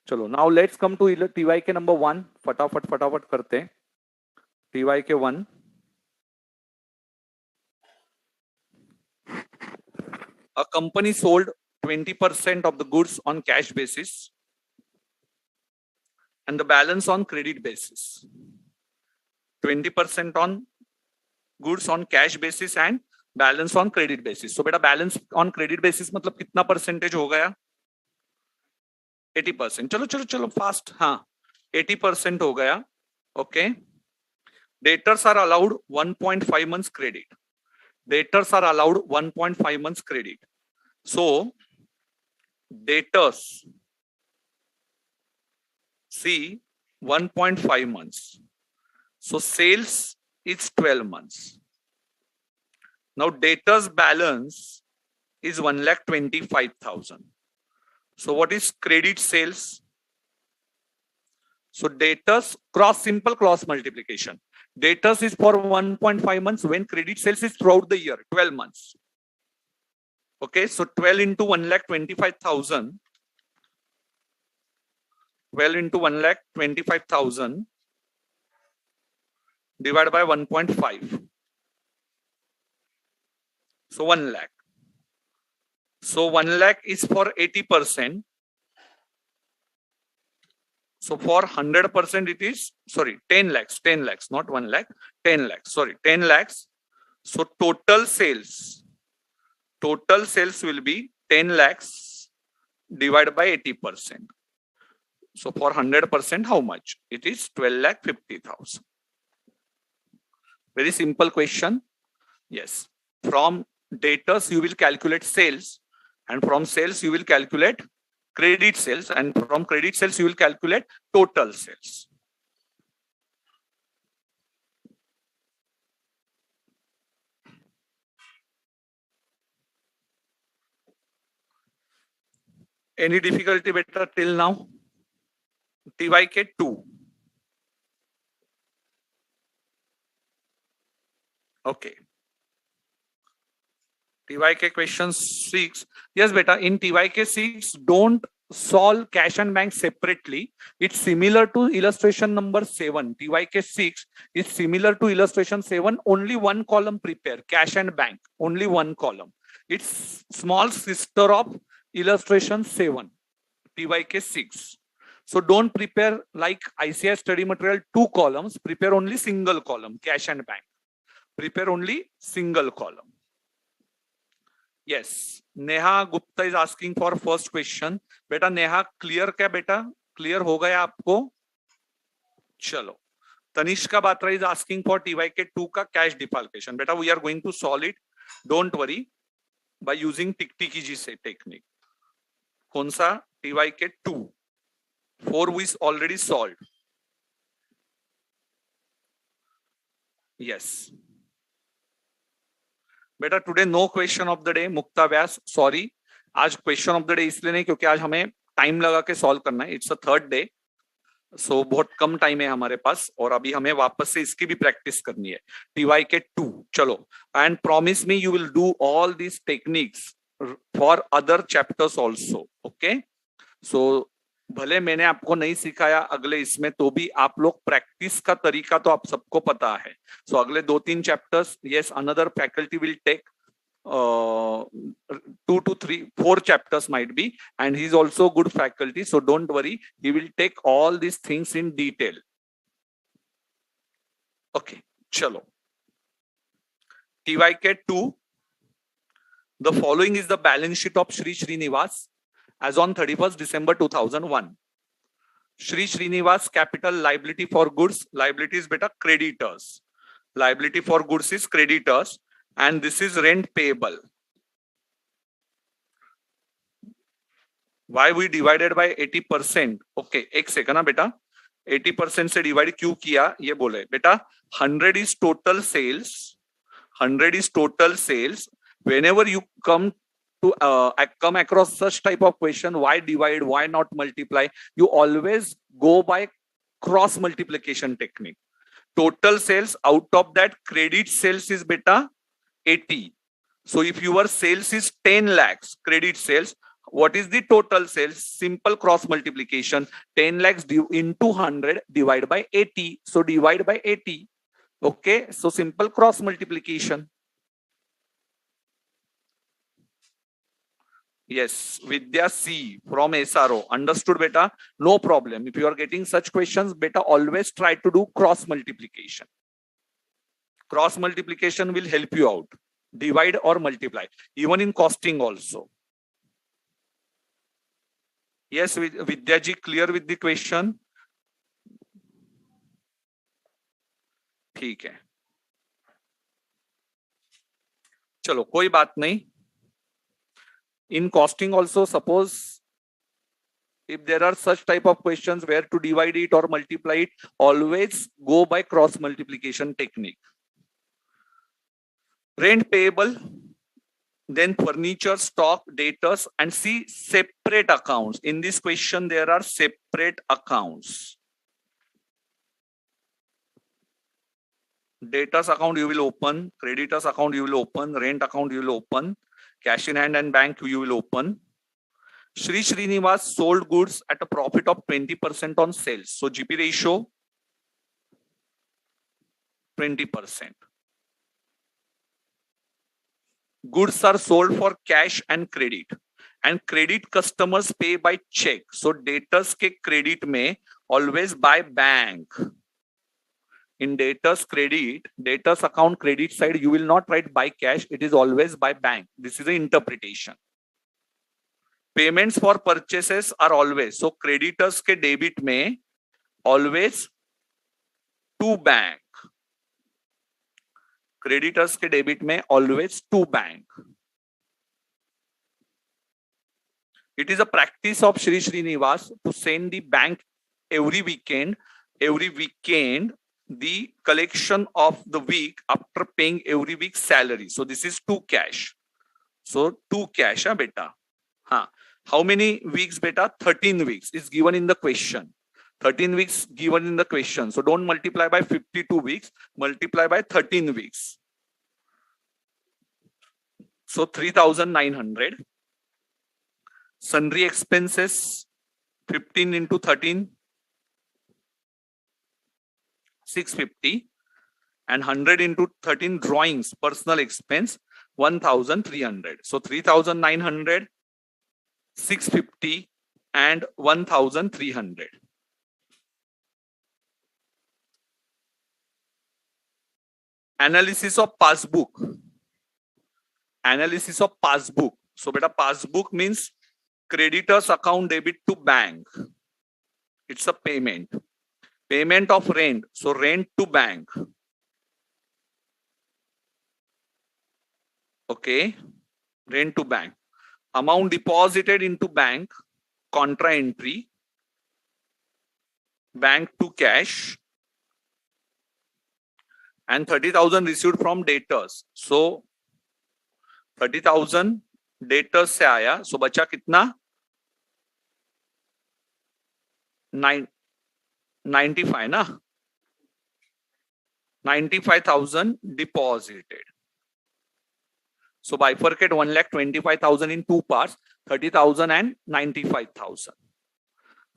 चलो now let's come to TY K number 1. फटाफट फटाफट करते हैं. टीवाई के 1. A company sold 20% of the goods on cash basis and the balance on credit basis. 20% on goods on cash basis and balance on credit basis. So बेटा balance on credit basis मतलब कितना percentage हो गया? 80%. चलो चलो चलो fast. हाँ 80% हो गया. Okay. Debtors are allowed 1.5 months credit. Debtors are allowed 1.5 months credit. So debtors see 1.5 months. So sales is 12 months. Now debtors balance is 1,25,000. So what is credit sales? So debtors simple cross multiplication. Debtors is for 1.5 months when credit sales is throughout the year, 12 months. Okay, so 12 into 1,25,000. 12 into 1,25,000 divided by 1.5. So 1 lakh. So 1 lakh is for 80%. So for 100% it is, 10 lakhs, not 1 lakh, 10 lakhs, 10 lakhs. So total sales will be 10 lakhs divided by 80%. So for 100%, how much? It is 12,50,000. Very simple question. Yes. From debtors, you will calculate sales, and from sales, you will calculate credit sales, and from credit sales, you will calculate total sales. Any difficulty better till now? TYK 2. Okay. TYK question 6. Yes, beta. In TYK 6, don't solve cash and bank separately. It's similar to illustration number 7. TYK 6 is similar to illustration 7. Only one column prepare. Cash and bank. Only one column. It's small sister of illustration 7. TYK 6. So don't prepare like ICI study material 2 columns. Prepare only single column. Cash and bank. Prepare only single column. Yes, Neha Gupta is asking for first question. बेटा Neha clear क्या बेटा? Clear हो गया आपको? चलो. Tanishka Batra is asking for TYK 2 का cash defalcation. बेटा we are going to solve it. Don't worry. By using टिक-टिकी जी से technique. कौन सा? TYK 2. 4 is already solved. Yes. बेटा today no question of the day. Mukta Vyas sorry, आज question of the day इसलिए नहीं क्योंकि आज हमें टाइम लगा के सॉल्व करना है. इट्स अ थर्ड डे, सो बहुत कम टाइम है हमारे पास और अभी हमें वापस से इसकी भी प्रैक्टिस करनी है. TYK 2. चलो, and promise me you will do all these techniques for other chapters also. Okay, so भले मैंने आपको नहीं सिखाया अगले इसमें, तो भी आप लोग प्रैक्टिस का तरीका तो आप सबको पता है. सो अगले 2-3 chapters, yes another faculty will take 2 to 3, 4 chapters might be, and he's also good faculty, so don't worry, he will take all these things in detail. Okay, chalo. TYK 2. The following is the balance sheet of Shri Srinivas as on 31st December 2001. Shri Srinivas capital liability for goods, liability is beta creditors. Liability for goods is creditors, and this is rent payable. Why we divided by 80%? Okay, एक second ना बेटा, 80% से divide क्यों किया ये बोले बेटा. 100 is total sales. 100 is total sales. Whenever you come across such type of question, why divide, why not multiply, you always go by cross multiplication technique. Total sales, out of that credit sales is beta 80. So if your sales is 10 lakhs credit sales, what is the total sales? Simple cross multiplication. 10 lakhs into 100 divide by 80. So divide by 80. Okay, so simple cross multiplication. Yes, Vidya C from SRO. Understood, beta? No problem. If you are getting such questions, beta, always try to do cross multiplication. Cross multiplication will help you out. Divide or multiply. Even in costing also. Yes, Vidya ji, clear with the question? ठीक है. चलो कोई बात नहीं. In costing also, suppose if there are such type of questions where to divide it or multiply it, always go by cross multiplication technique. Rent payable, then furniture, stock, debtors, and see separate accounts. In this question, there are separate accounts. Debtors account you will open, creditors account you will open, rent account you will open, cash in hand and bank you will open. Shri Srinivas sold goods at a profit of 20% on sales. So GP ratio 20%. Goods are sold for cash and credit. And credit customers pay by check. So debtors ke credit mein always by bank. In debtors credit, debtors account credit side, you will not write by cash. It is always by bank. This is the interpretation. Payments for purchases are always. So creditors ke debit mein always to bank. Creditors ke debit mein always to bank. It is a practice of Shri Srinivas to send the bank every weekend, the collection of the week after paying every week's salary. So this is to cash. So to cash, beta. How many weeks, beta? 13 weeks is given in the question. 13 weeks given in the question. So don't multiply by 52 weeks, multiply by 13 weeks. So 3,900. Sundry expenses, 15 into 13, 650. And 100 into 13 drawings, personal expense, 1,300. So 3,900, 650, and 1,300. Analysis of passbook. Analysis of passbook. So beta, passbook means creditors account debit to bank. It's a payment. Payment of rent. So rent to bank. Okay. Rent to bank. Amount deposited into bank. Contra entry. Bank to cash. And 30,000 received from debtors. So 30,000 debtors से आया. So बचा कितना? 95 ना? 95,000 deposited. So bifurcate 1,25,000 in two parts, 30,000 and 95,000.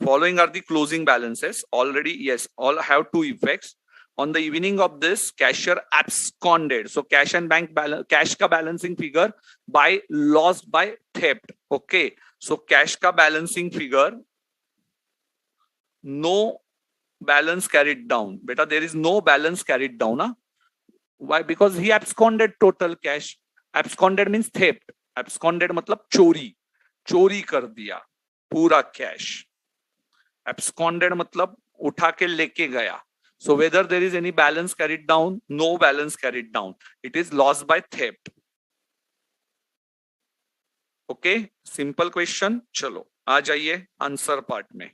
Following are the closing balances. Already, yes, all have two effects. On the evening of this, cashier absconded. So cash and bank balance, cash ka balancing figure by lost by theft. Okay. So cash ka balancing figure, no balance carried down. Beta, there is no balance carried down. Huh? Why? Because he absconded total cash. Absconded means theft. Absconded matlab chori. Chori kar diya. Pura cash. Absconded matlab utha ke leke gaya. So whether there is any balance carried down, no balance carried down. It is lost by theft. Okay, simple question. चलो आ जाइए answer part में.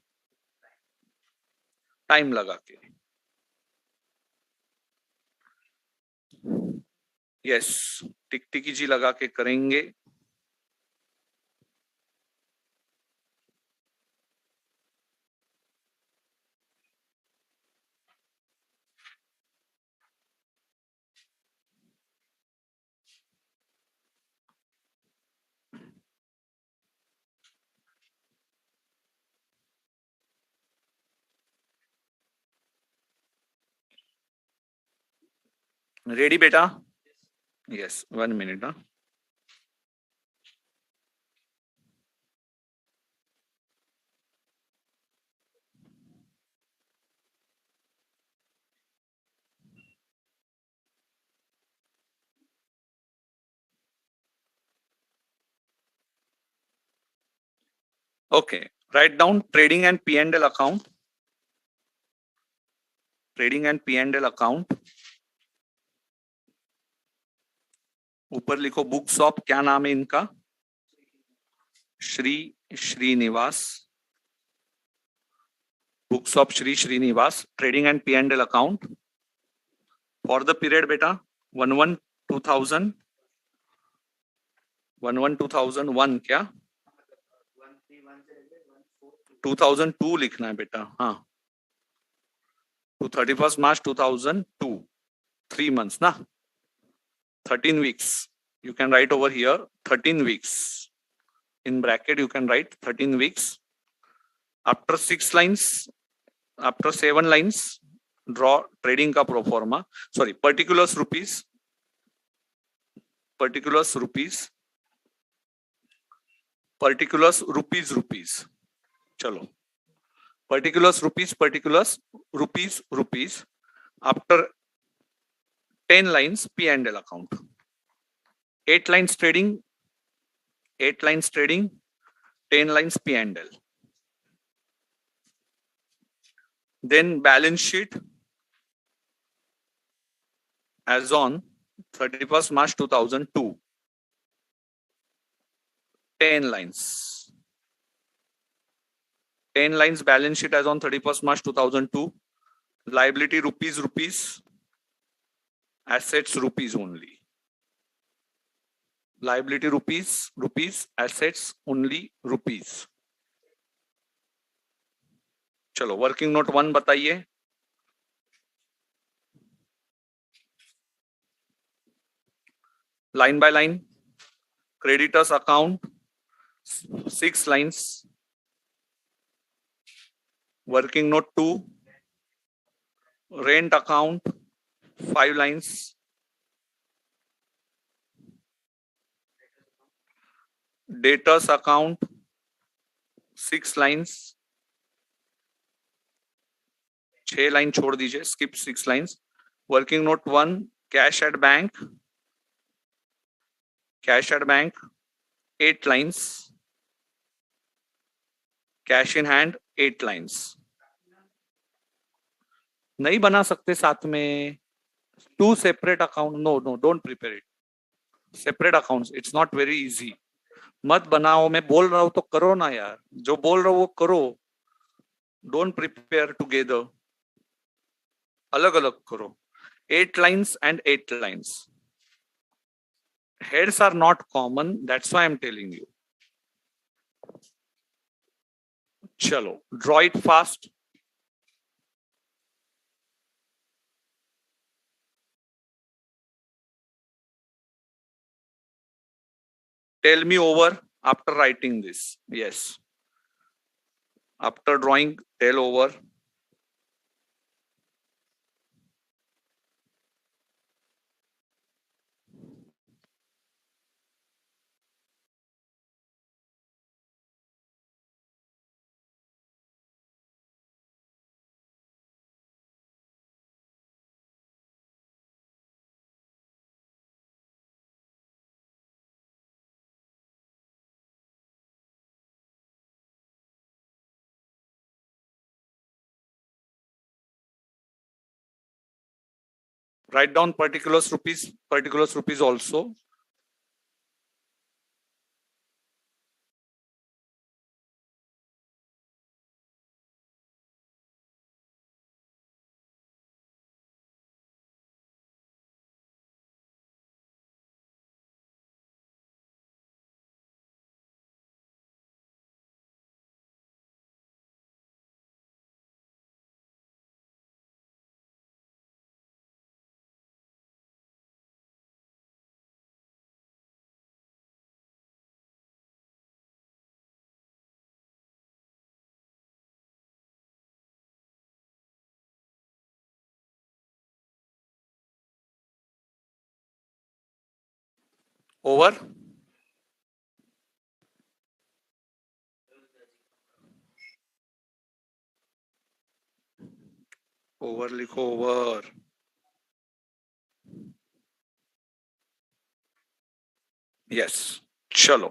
Time लगा के. Yes, टिकटिकी जी लगा के करेंगे. Ready, beta? Yes, 1 minute. Huh? Okay, write down trading and P&L account. Trading and P&L account. ऊपर लिखो बुक्स ऑफ, क्या नाम है इनका? Shri Srinivas. Books of Shri Srinivas. Trading and P&L account for the period, beta. 1/1/2000. 1/1/2001 क्या? 2002 लिखना है बेटा. हाँ, to 31st March 2002. 3 months ना. 13 weeks. You can write over here 13 weeks. In bracket you can write 13 weeks. After 6 lines, after 7 lines, draw trading का pro forma. Sorry, particulars rupees. Particulars rupees. Particulars rupees. चलो. Particulars rupees. After 10 lines, P&L account. 8 lines trading, 10 lines P&L. Then balance sheet as on 31st March 2002. 10 lines. 10 lines balance sheet as on 31st March 2002. Liability rupees. Assets rupees only. Liability rupees. Assets only rupees. चलो working note 1 बताइए. Line by line. Creditors account 6 lines. Working note 2. Rent account 5 lines. Debtors account 6 lines. 6 line छोड़ दीजिए, skip 6 lines. Working note 1. Cash at bank 8 lines. Cash in hand 8 lines. नहीं बना सकते साथ में. 2 separate account. No, don't prepare it. Separate accounts. It's not very easy. मत बनाओ. मैं बोल रहा हूं तो करो ना यार. जो बोल रहा हूं वो करो. Don't prepare together. अलग अलग करो. 8 lines and 8 lines. Heads are not common. That's why I'm telling you. चलो, draw it fast. Tell me over after writing this. Yes. After drawing, tell over. Write down particulars rupees also. Over over लिखो over. Yes, चलो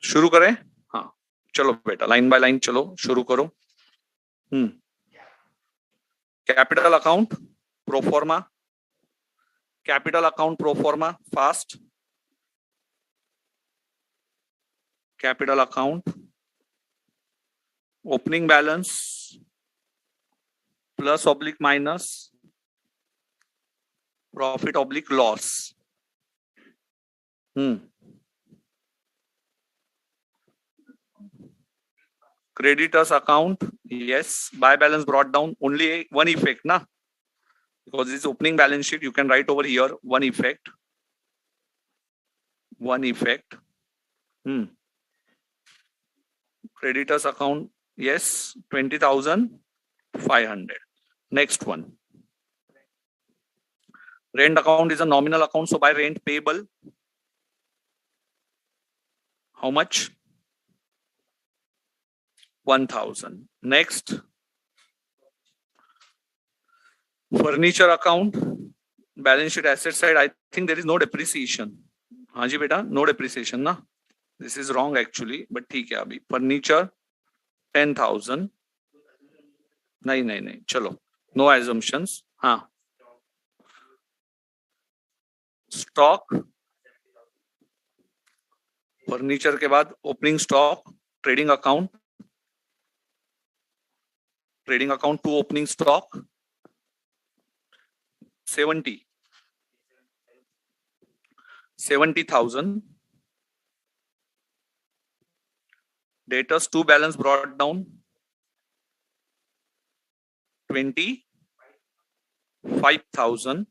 शुरू करें। हाँ चलो बेटा, line by line चलो, शुरू करो। Capital account proforma, capital account proforma fast. Capital account opening balance plus oblique minus profit oblique loss. Creditors account, yes. Buy balance brought down, only one effect, na? Because this opening balance sheet, you can write over here one effect. One effect. Creditors account, yes, 20,500. Next one. Rent account is a nominal account, so by rent payable, how much? 1,000. Next. Furniture account, balance sheet asset side, I think there is no depreciation. हाँ जी बेटा, no depreciation ना? This is wrong actually, but ठीक है अभी. Furniture 10,000. नहीं नहीं नहीं, चलो नो assumptions. हाँ, स्टॉक फर्नीचर के बाद opening stock, trading account to opening stock 70,000. Debtors to balance brought down 25,000.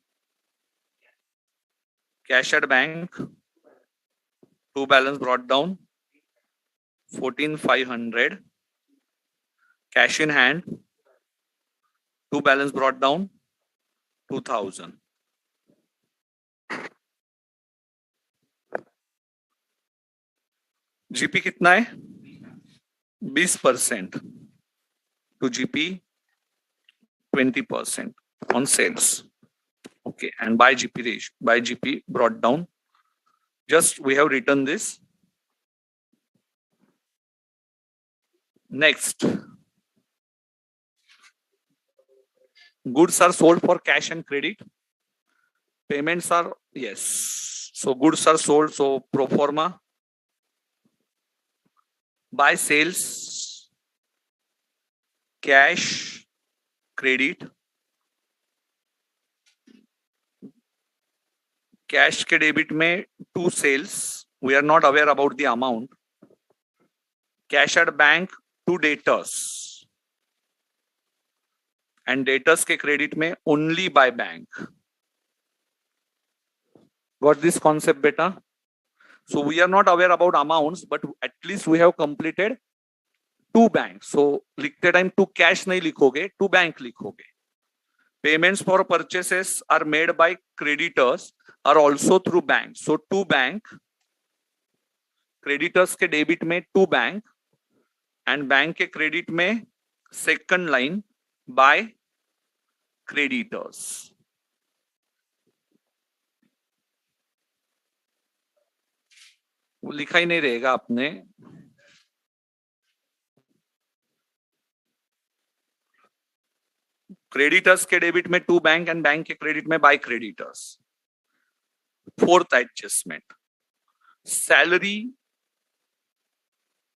Cash at bank to balance brought down 14,500. Cash in hand to balance brought down 2,000. GP कितना है? 20% to GP 20% on sales. Okay, and by GP ratio, by GP brought down. Just we have written this. Next, goods are sold for cash and credit. Payments are, yes. So goods are sold. So pro forma by sales, cash, credit. Cash के debit में to sales. We are not aware about the amount. Cash at bank to debtors. And debtors के credit में only by bank. Got this concept, beta? So we are not aware about amounts, but at least we have completed two banks. So लिखते time to cash नहीं लिखोगे, to bank लिखोगे. Payments for purchases are made by creditors are also through bank. So to bank, creditors के debit में to bank and bank के credit में second line by creditors. वो लिखा ही नहीं रहेगा आपने. क्रेडिटर्स के डेबिट में टू बैंक एंड बैंक के क्रेडिट में by creditors. Fourth adjustment, salary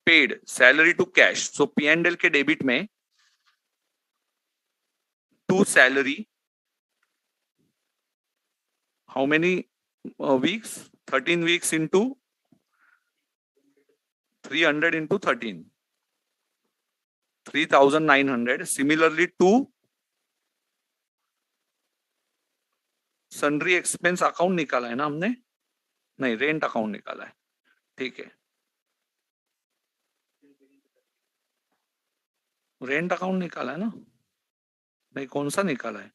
paid, salary to cash. So P&L के डेबिट में to salary, how many weeks? 13 weeks into 300 into 13, 3,900. Similarly to sundry expense account निकाला है ना हमने? नहीं, रेंट अकाउंट निकाला है. ठीक है, रेंट अकाउंट निकाला है ना? नहीं, कौन सा निकाला है?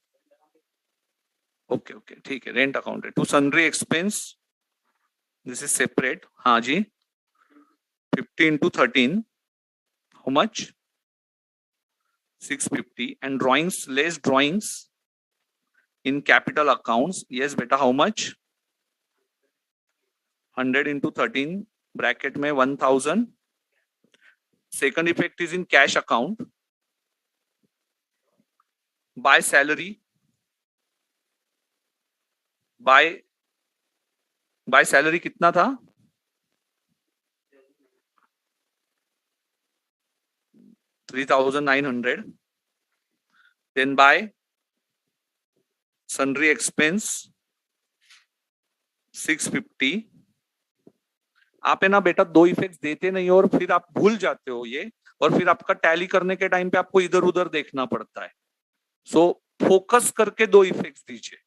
ओके ओके ठीक है, रेंट अकाउंट है। To sundry expense, this is separate. हाँ जी, 50 into 13, how much? 650. And drawings, less drawings in capital accounts, yes beta, how much? 100 into 13, bracket में 1000. Second effect is in cash account. By salary, by salary कितना था? 3900. Then by sundry expense 650. आप है ना बेटा दो इफेक्ट्स देते नहीं हो और फिर आप भूल जाते हो ये, और फिर आपका टैली करने के टाइम पे आपको इधर उधर देखना पड़ता है। सो फोकस करके दो इफेक्ट्स दीजिए।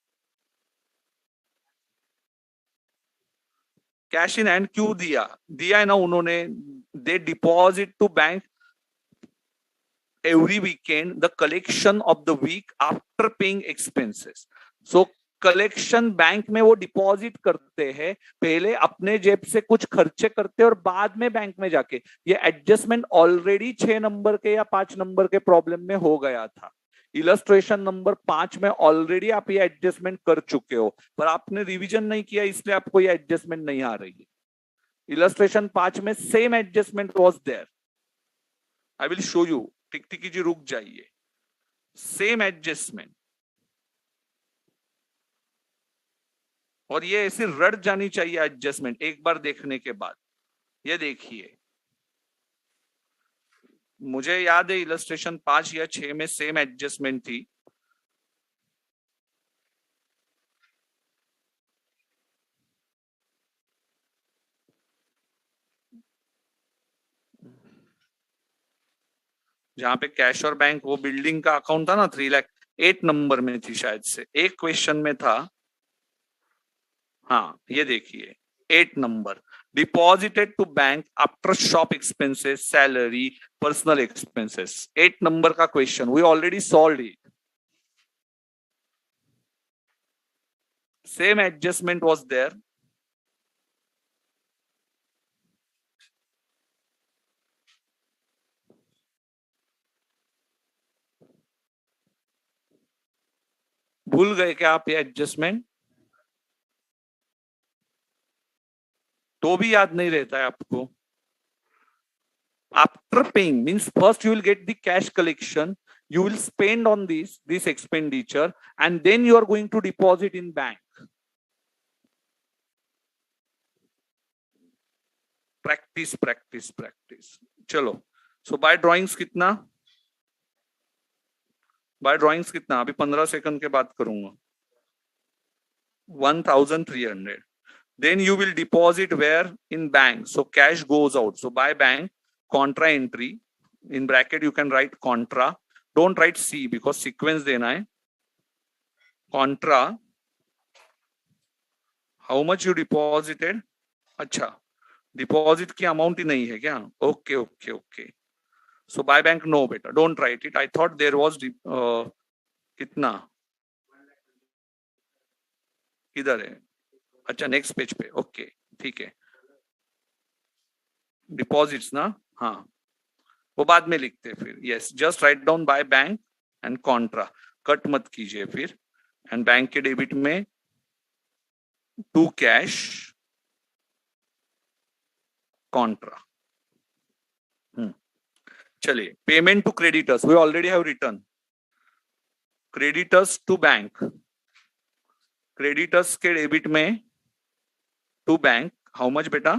कैश इन हैंड क्यों दिया है ना उन्होंने, they deposit to bank every weekend the collection of the week after paying expenses. So collection bank में वो डिपॉजिट करते हैं, पहले अपने जेब से कुछ खर्चे करते हैं और बाद में बैंक में जाके। ये एडजस्टमेंट ऑलरेडी 6 नंबर के या 5 नंबर के प्रॉब्लम में हो गया था। इलस्ट्रेशन नंबर 5 में ऑलरेडी आप ये एडजस्टमेंट कर चुके हो, पर आपने रिवीजन नहीं किया इसलिए आपको ये एडजस्टमेंट नहीं आ रही है। इलस्ट्रेशन 5 में same adjustment was there. I will show you. टिकटिकी जी रुक जाइए। सेम एडजस्टमेंट, और ये ऐसे रट जानी चाहिए एडजस्टमेंट एक बार देखने के बाद। ये देखिए, मुझे याद है इलस्ट्रेशन 5 या 6 में सेम एडजस्टमेंट थी। जहां पे कैश और बैंक, वो बिल्डिंग का अकाउंट था ना 3 लाख, 8 नंबर में थी शायद से, एक क्वेश्चन में था। हाँ ये देखिए 8 number, deposited to bank after shop expenses, salary, personal expenses. 8 number का question, we already solve it. Same adjustment was there. भूल गए क्या आप ये एडजस्टमेंट? तो भी याद नहीं रहता है आपको? After paying means first you will get the cash collection, you will spend on this expenditure, and then you are going to deposit in bank. Practice, practice, practice. चलो, so by drawings कितना? By drawings कितना? अभी 15 second के बाद करूंगा। 1300. Then you will deposit where? In bank. So cash goes out. So by bank, contra entry, in bracket you can write contra. Don't write C because sequence देना है। Contra, how much you deposited? अच्छा, deposit की amount ही नहीं है क्या? Okay okay okay. So by bank no बेटा, don't write it. I thought there was कितना, किधर है? अच्छा नेक्स्ट पेज पे, ओके ठीक है। डिपॉजिट्स ना, हाँ वो बाद में लिखते फिर। Yes, just write down by bank and contra, कट मत कीजिए फिर। एंड बैंक के डेबिट में टू कैश कॉन्ट्रा। चलिए, payment to creditors we already have written. Creditors to bank, creditors के डेबिट में टू बैंक हाउ मच बेटा?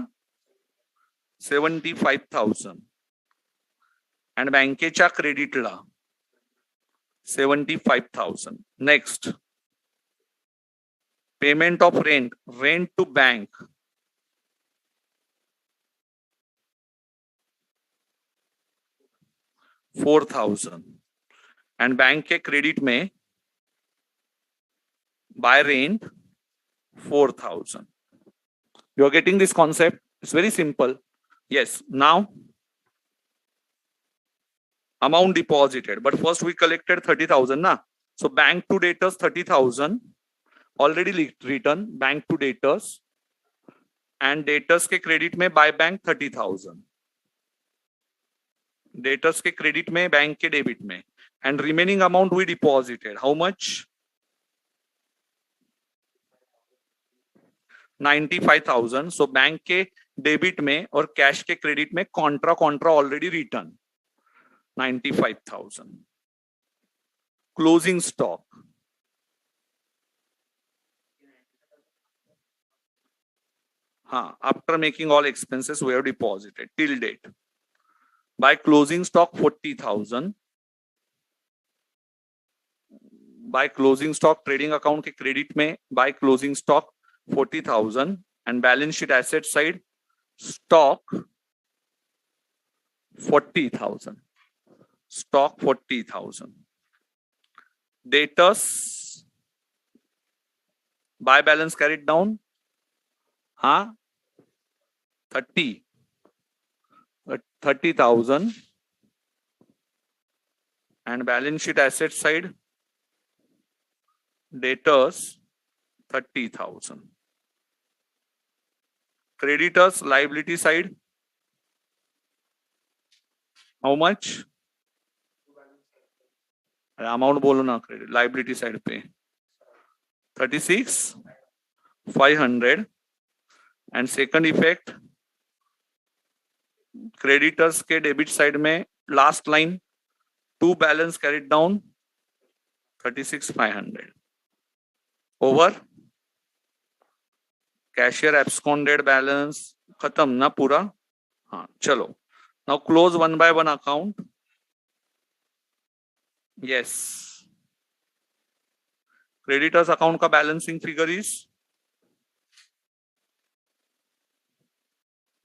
75,000. एंड बँकेच्या क्रेडिटला 75,000. Next, payment of rent, rent to bank 4,000. And bank के credit में by rent 4,000. You are getting this concept? It's very simple. Yes, now amount deposited, but first we collected 30,000 na. So bank to debtors 30,000, already written bank to debtors and debtors के credit में by bank 30,000, debtors के credit में bank के debit में, and remaining amount we deposited how much 95,000. So bank के debit में और cash के क्रेडिट में contra contra already written 95,000. Closing stock हाँ, after making all expenses we have deposited till date. By closing stock 40,000. By closing stock trading account के credit में by closing stock 40,000 and balance sheet asset side stock 40,000. Stock 40,000. Debtors by balance carried down हाँ 30,000 and balance sheet asset side debtors 30,000. Creditors liability side how much amount बोलो ना, credit liability side पे 36,500 and second effect creditors के debit side में last line to balance carried down 36,500 over cashier absconded balance खत्म ना पूरा. हाँ चलो now close one by one account. Yes creditors account का balancing figure is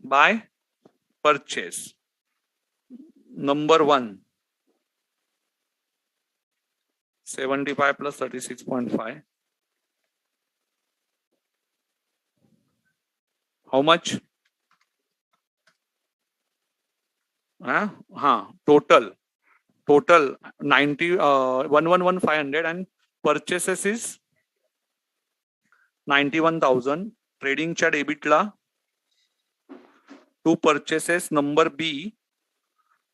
by purchase number 1 75 plus 36.5 how much हाँ total 111,500 and purchases is 91,000. Trading च्या डेबिटला to purchases number B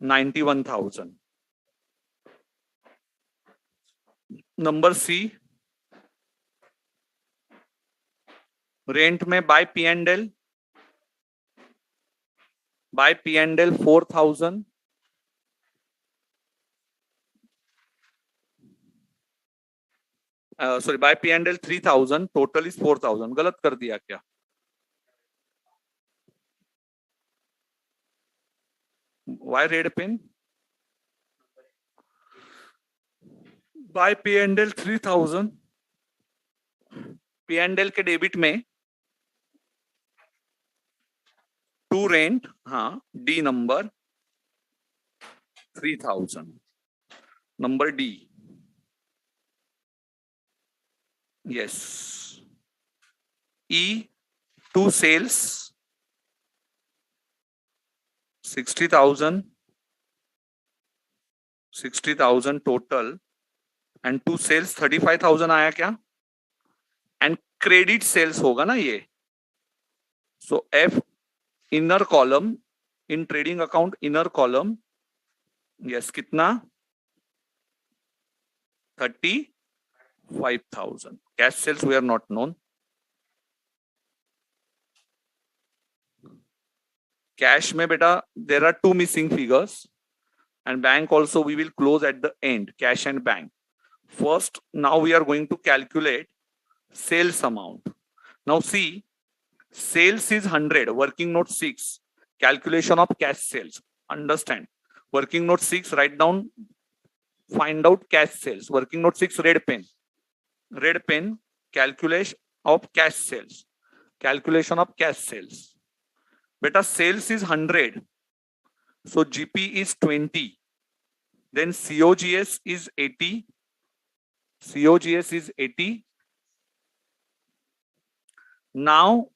91,000. Number C rent में by P&L 4,000. Sorry by P&L 3,000. Total is 4,000. गलत कर दिया क्या? Why red pen? By P&L 3,000. P&L के debit में टू रेंट हाँ D number 3,000. Number D yes. E to sales 60,000 total and to sales 35,000 आया क्या? and credit sales होगा ना ये. so F inner column in trading account inner column yes कितना 35,000. cash sales we are not known. cash में बेटा there are two missing figures and bank also we will close at the end cash and bank. First now we are going to calculate sales amount. Now see sales is 100 working note 6 calculation of cash sales. Understand working note 6 write down find out cash sales. Working note 6 red pen calculation of cash sales. Calculation of cash sales. Beta sales is 100 so GP is 20 then COGS is 80. COGS is 80. Now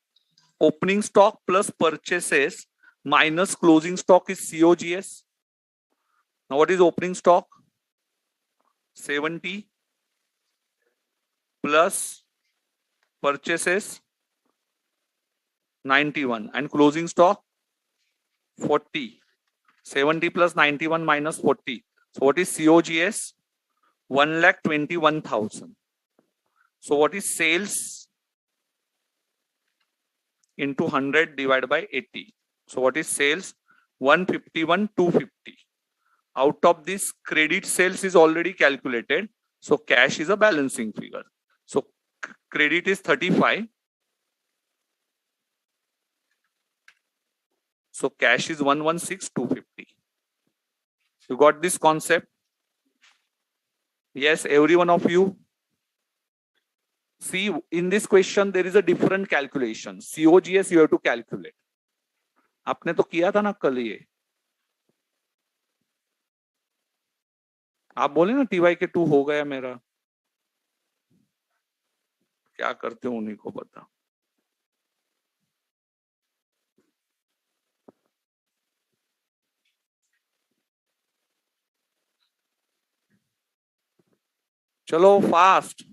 opening stock plus purchases minus closing stock is COGS. Now what is opening stock? 70 plus purchases 91 and closing stock 40. 70 plus 91 minus 40. So what is COGS? 1,21,000. So what is sales into 100 divided by 80? So what is sales? 151,250. Out of this, credit sales is already calculated. So cash is a balancing figure. So credit is 35. So cash is 116,250. You got this concept? Yes, every one of you. See, in this question, there is a different calculation. COGS you have to calculate. आपने तो किया था ना कल ये. आप बोले ना TY के 2 हो गया मेरा. क्या करते हो उन्हीं को पता. चलो fast.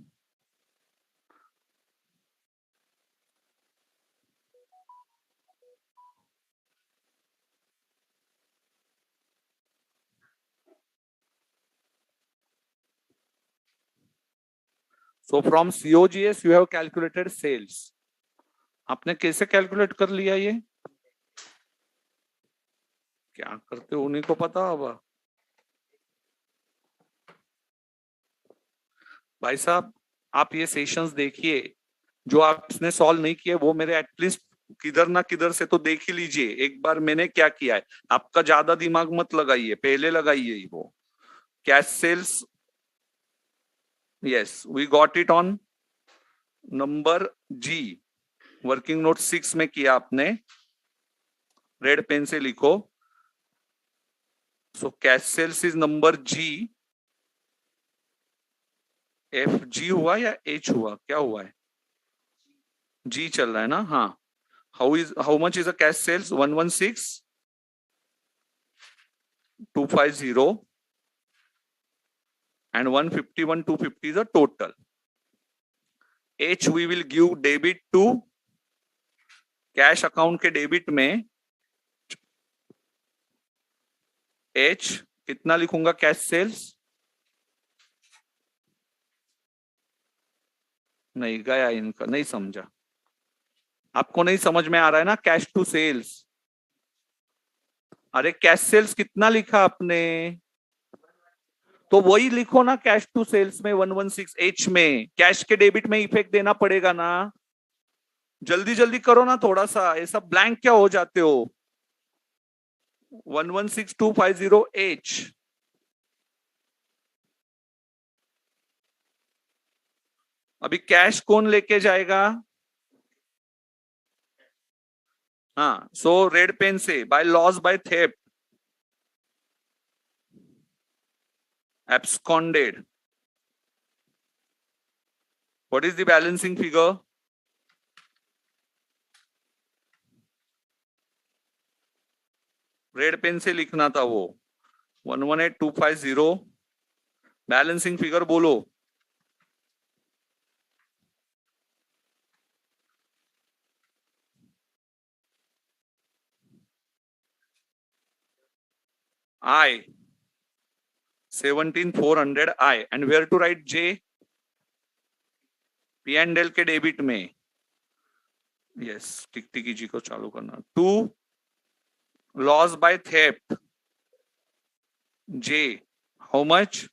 So from COGS you have calculated sales. आपने कैसे कैलकुलेट कर लिया ये? क्या करते हो उन्हीं को पता होगा. भाई साहब, आप ये सेशंस देखिए. जो आपने सॉल्व नहीं किए वो मेरे एटलीस्ट किधर ना किधर से तो देख ही लीजिए एक बार मैंने क्या किया है. आपका ज्यादा दिमाग मत लगाइए, पहले लगाइए वो. Cash sales, yes we got it on number G. Working note 6 में किया आपने. रेड पेन से लिखो. So cash sales is number G. F G हुआ या एच हुआ, क्या हुआ है? जी चल रहा है ना. हाँ. How much is a cash sales? 116,250 and 151,250 is a total. H we will give debit to cash account के डेबिट में. H कितना लिखूंगा कैश सेल्स? नहीं गया इनका, नहीं समझा. आपको नहीं समझ में आ रहा है ना कैश टू सेल्स. अरे कैश सेल्स कितना लिखा आपने? तो वही लिखो ना कैश टू सेल्स में 116H में. कैश के डेबिट में इफेक्ट देना पड़ेगा ना. जल्दी जल्दी करो ना थोड़ा सा, ऐसा ब्लैंक क्या हो जाते हो. 116,250H. अभी कैश कौन लेके जाएगा? हाँ. सो रेड पेन से by loss by theft absconded. What is the balancing figure? Red pen से लिखना था वो. 118,250. बैलेंसिंग फिगर बोलो. I 17,400 I. And where to write J? P and L के डेबिट में. यस, टिक टिकी जी को चालू करना. 2 loss by theft. J how much?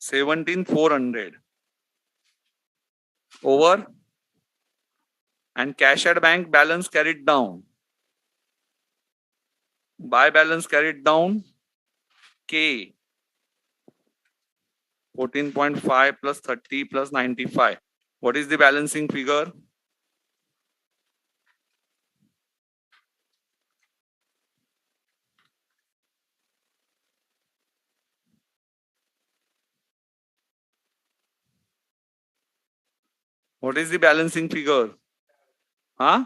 17,400 over and cash at bank balance carried down. By balance carried down K 14.5 plus 30 plus 95. What is the balancing figure? What is the balancing figure? Huh?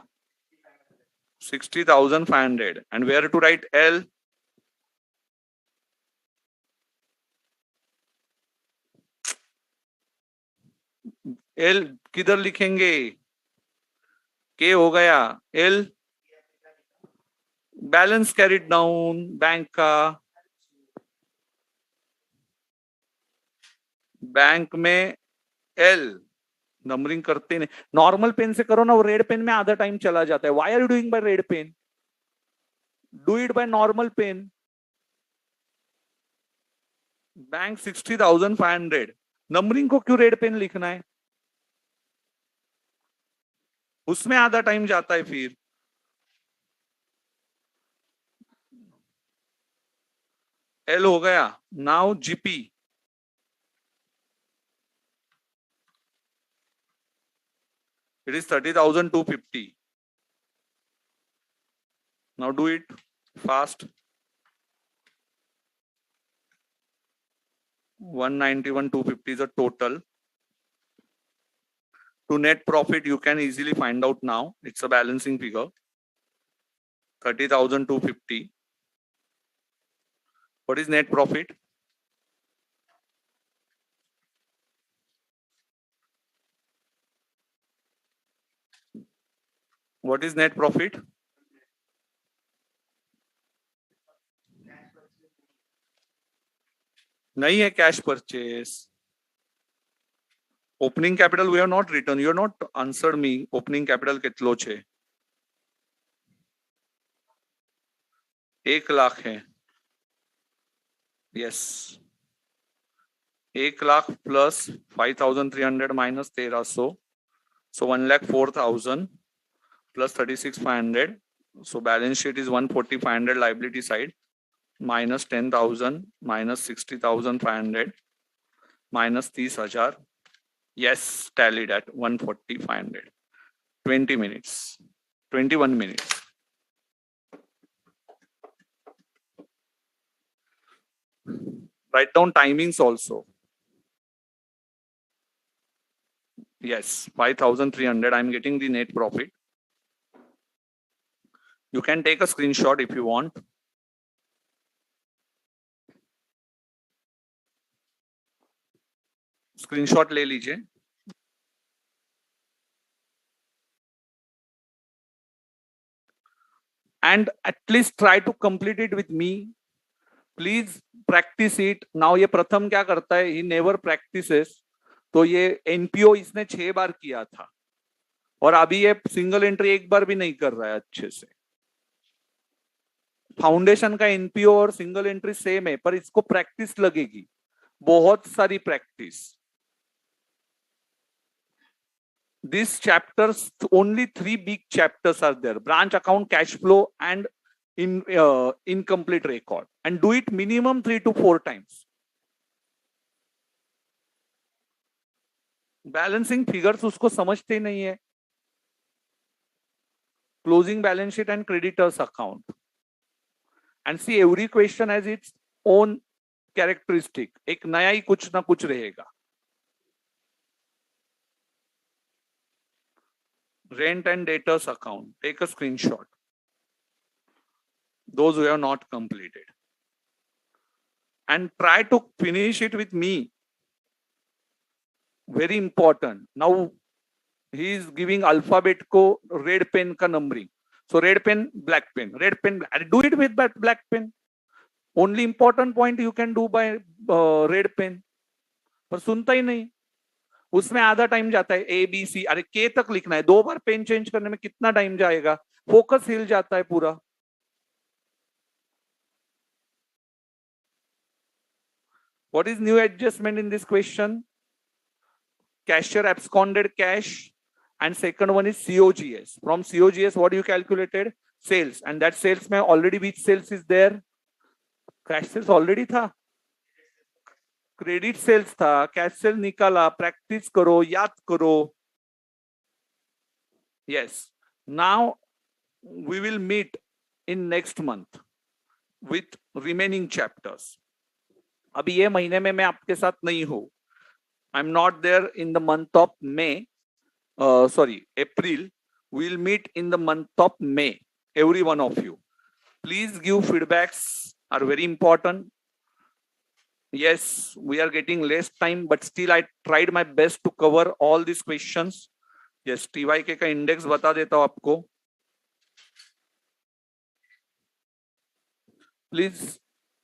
60,500. And where to write L? L किधर लिखेंगे? के हो गया, L balance carried down bank का, bank में L numbering करते नहीं, normal pen से करो ना, वो रेड पेन में आधा टाइम चला जाता है. Why are you doing by red pen? Do it by normal pen. Bank 60,500, numbering को क्यों रेड पेन लिखना है? उसमें आधा टाइम जाता है. फिर एल हो गया. Now GP, it is 30,250. Now do it fast. 191,250 is a total. To net profit, you can easily find out now. It's a balancing figure. 30,250. What is net profit? What is net profit? नहीं है cash purchase. Opening capital we have not written. You have not answered me. Opening capital कितलो छे? 1 लाख है. Yes. 1 lakh plus 5,300 minus 1300. So 1,04,000 plus 36,500. So balance sheet is 140,500 liability side minus 10,000 minus 60,500 minus 30,000. Yes, tallied at 140,500. 20 minutes, 21 minutes. Write down timings also. Yes, 5,300. I'm getting the net profit. You can take a screenshot if you want. Screenshot ले लीजिए. And at least try to complete it with me. Please practice it. Now ये प्रथम क्या करता है? He never practices. तो ये NPO इसने 6 बार किया था और अभी ये सिंगल एंट्री एक बार भी नहीं कर रहा है अच्छे से. फाउंडेशन का एनपीओ और सिंगल एंट्री सेम है, पर इसको प्रैक्टिस लगेगी, बहुत सारी practice. These chapters, only 3 big chapters are there: branch account, cash flow, and incomplete record. And do it minimum 3 to 4 times. Balancing figures उसको समझते ही नहीं है. Closing balance sheet and creditors account. And see, every question has its own characteristic. एक नया ही कुछ ना कुछ रहेगा. Rent and debtors account. Take a screenshot. Those who have not completed. And try to finish it with me. Very important. Now he is giving alphabet को red pen का numbering. So red pen, black pen, red pen. Do it with that black pen. Only important point you can do by red pen. पर सुनता ही नहीं. उसमें आधा time जाता है. A B C, अरे के तक लिखना है. 2 बार पेन चेंज करने में कितना टाइम जाएगा? फोकस हिल जाता है पूरा. What is new adjustment in this question? Cashier absconded cash, and second one is COGS. From COGS, what you calculated? Sales. And that sales में already which sales is there? Cash sales already था. Credit sales था. Cash sales निकाला. Practice करो, याद करो. Yes. Now we will meet in next month with remaining chapters. अभी ये महीने में मैं आपके साथ नहीं हूँ. I'm not there in the month of May. April. We'll meet in the month of May. Every one of you. Please give feedbacks, are very important. Yes, we are getting less time, but still I tried my best to cover all these questions. Yes, TYK का index बता देता हूं आपको. Please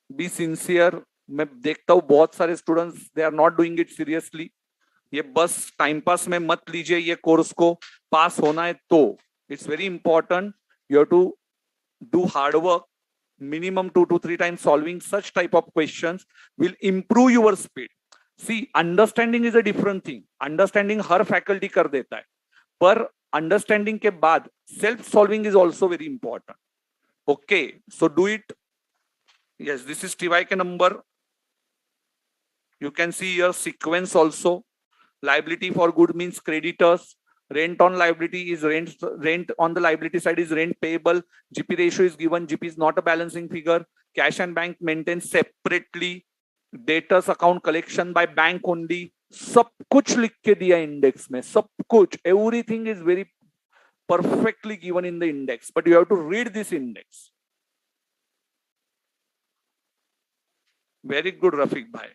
be sincere. मैं देखता हूँ बहुत सारे students they are not doing it seriously. ये बस टाइम पास में मत लीजिए ये कोर्स को. पास होना है तो it's very important. You have to do hard work. Minimum 2 to 3 times solving such type of questions will improve your speed. See, understanding is a different thing. Understanding her faculty कर देता है, पर understanding के बाद self solving is also very important. Okay, so do it. Yes, this is TYK number. You can see your sequence also. Liability for good means creditors. Rent on liability is rent on the liability side is rent payable. GP ratio is given. GP is not a balancing figure. Cash and bank maintained separately. Debtors account collection by bank only. सब कुछ लिख के दिया index में. सब कुछ, everything is very perfectly given in the index, but you have to read this index. Very good, Rafiq bhai.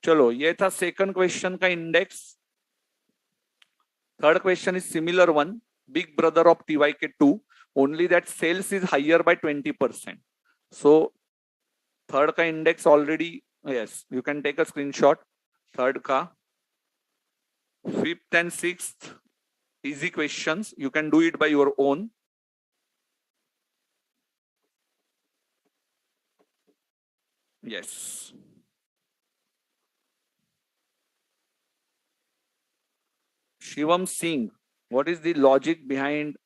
चलो, ये था सेकंड क्वेश्चन का index. Third question is similar one, big brother of TYK2, only that sales is higher by 20%. So third ka index already, yes, you can take a screenshot. Third ka, fifth and sixth, easy questions. You can do it by your own. Yes. Shivam Singh, what is the logic behind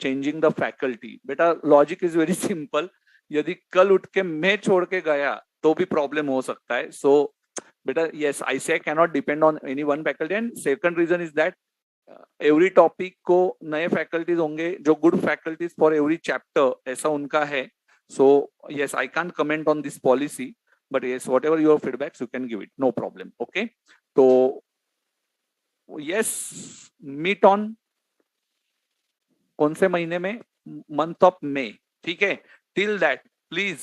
changing the faculty? बेटा logic is very simple. यदि कल उठ के मैं छोड़ के गया तो भी प्रॉब्लम हो सकता है. So बेटा, yes, I say I cannot depend on any one faculty. And second reason is that every topic को नए faculties होंगे जो good faculties for every chapter ऐसा उनका है. So yes, I can't comment on this policy, but yes, whatever your feedbacks you can give it, no problem. Okay, so yes, meet on कौन से महीने में? Month of May. ठीक है. Till that please,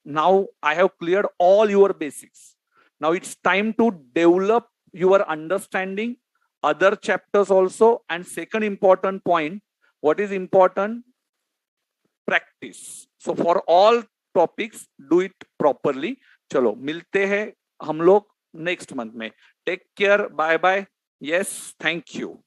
now I have cleared all your basics. Now it's time to develop your understanding other chapters also. And second important point, what is important? Practice. So for all topics, do it properly. चलो, मिलते हैं हम लोग next month में. Take care, bye bye. Yes, thank you.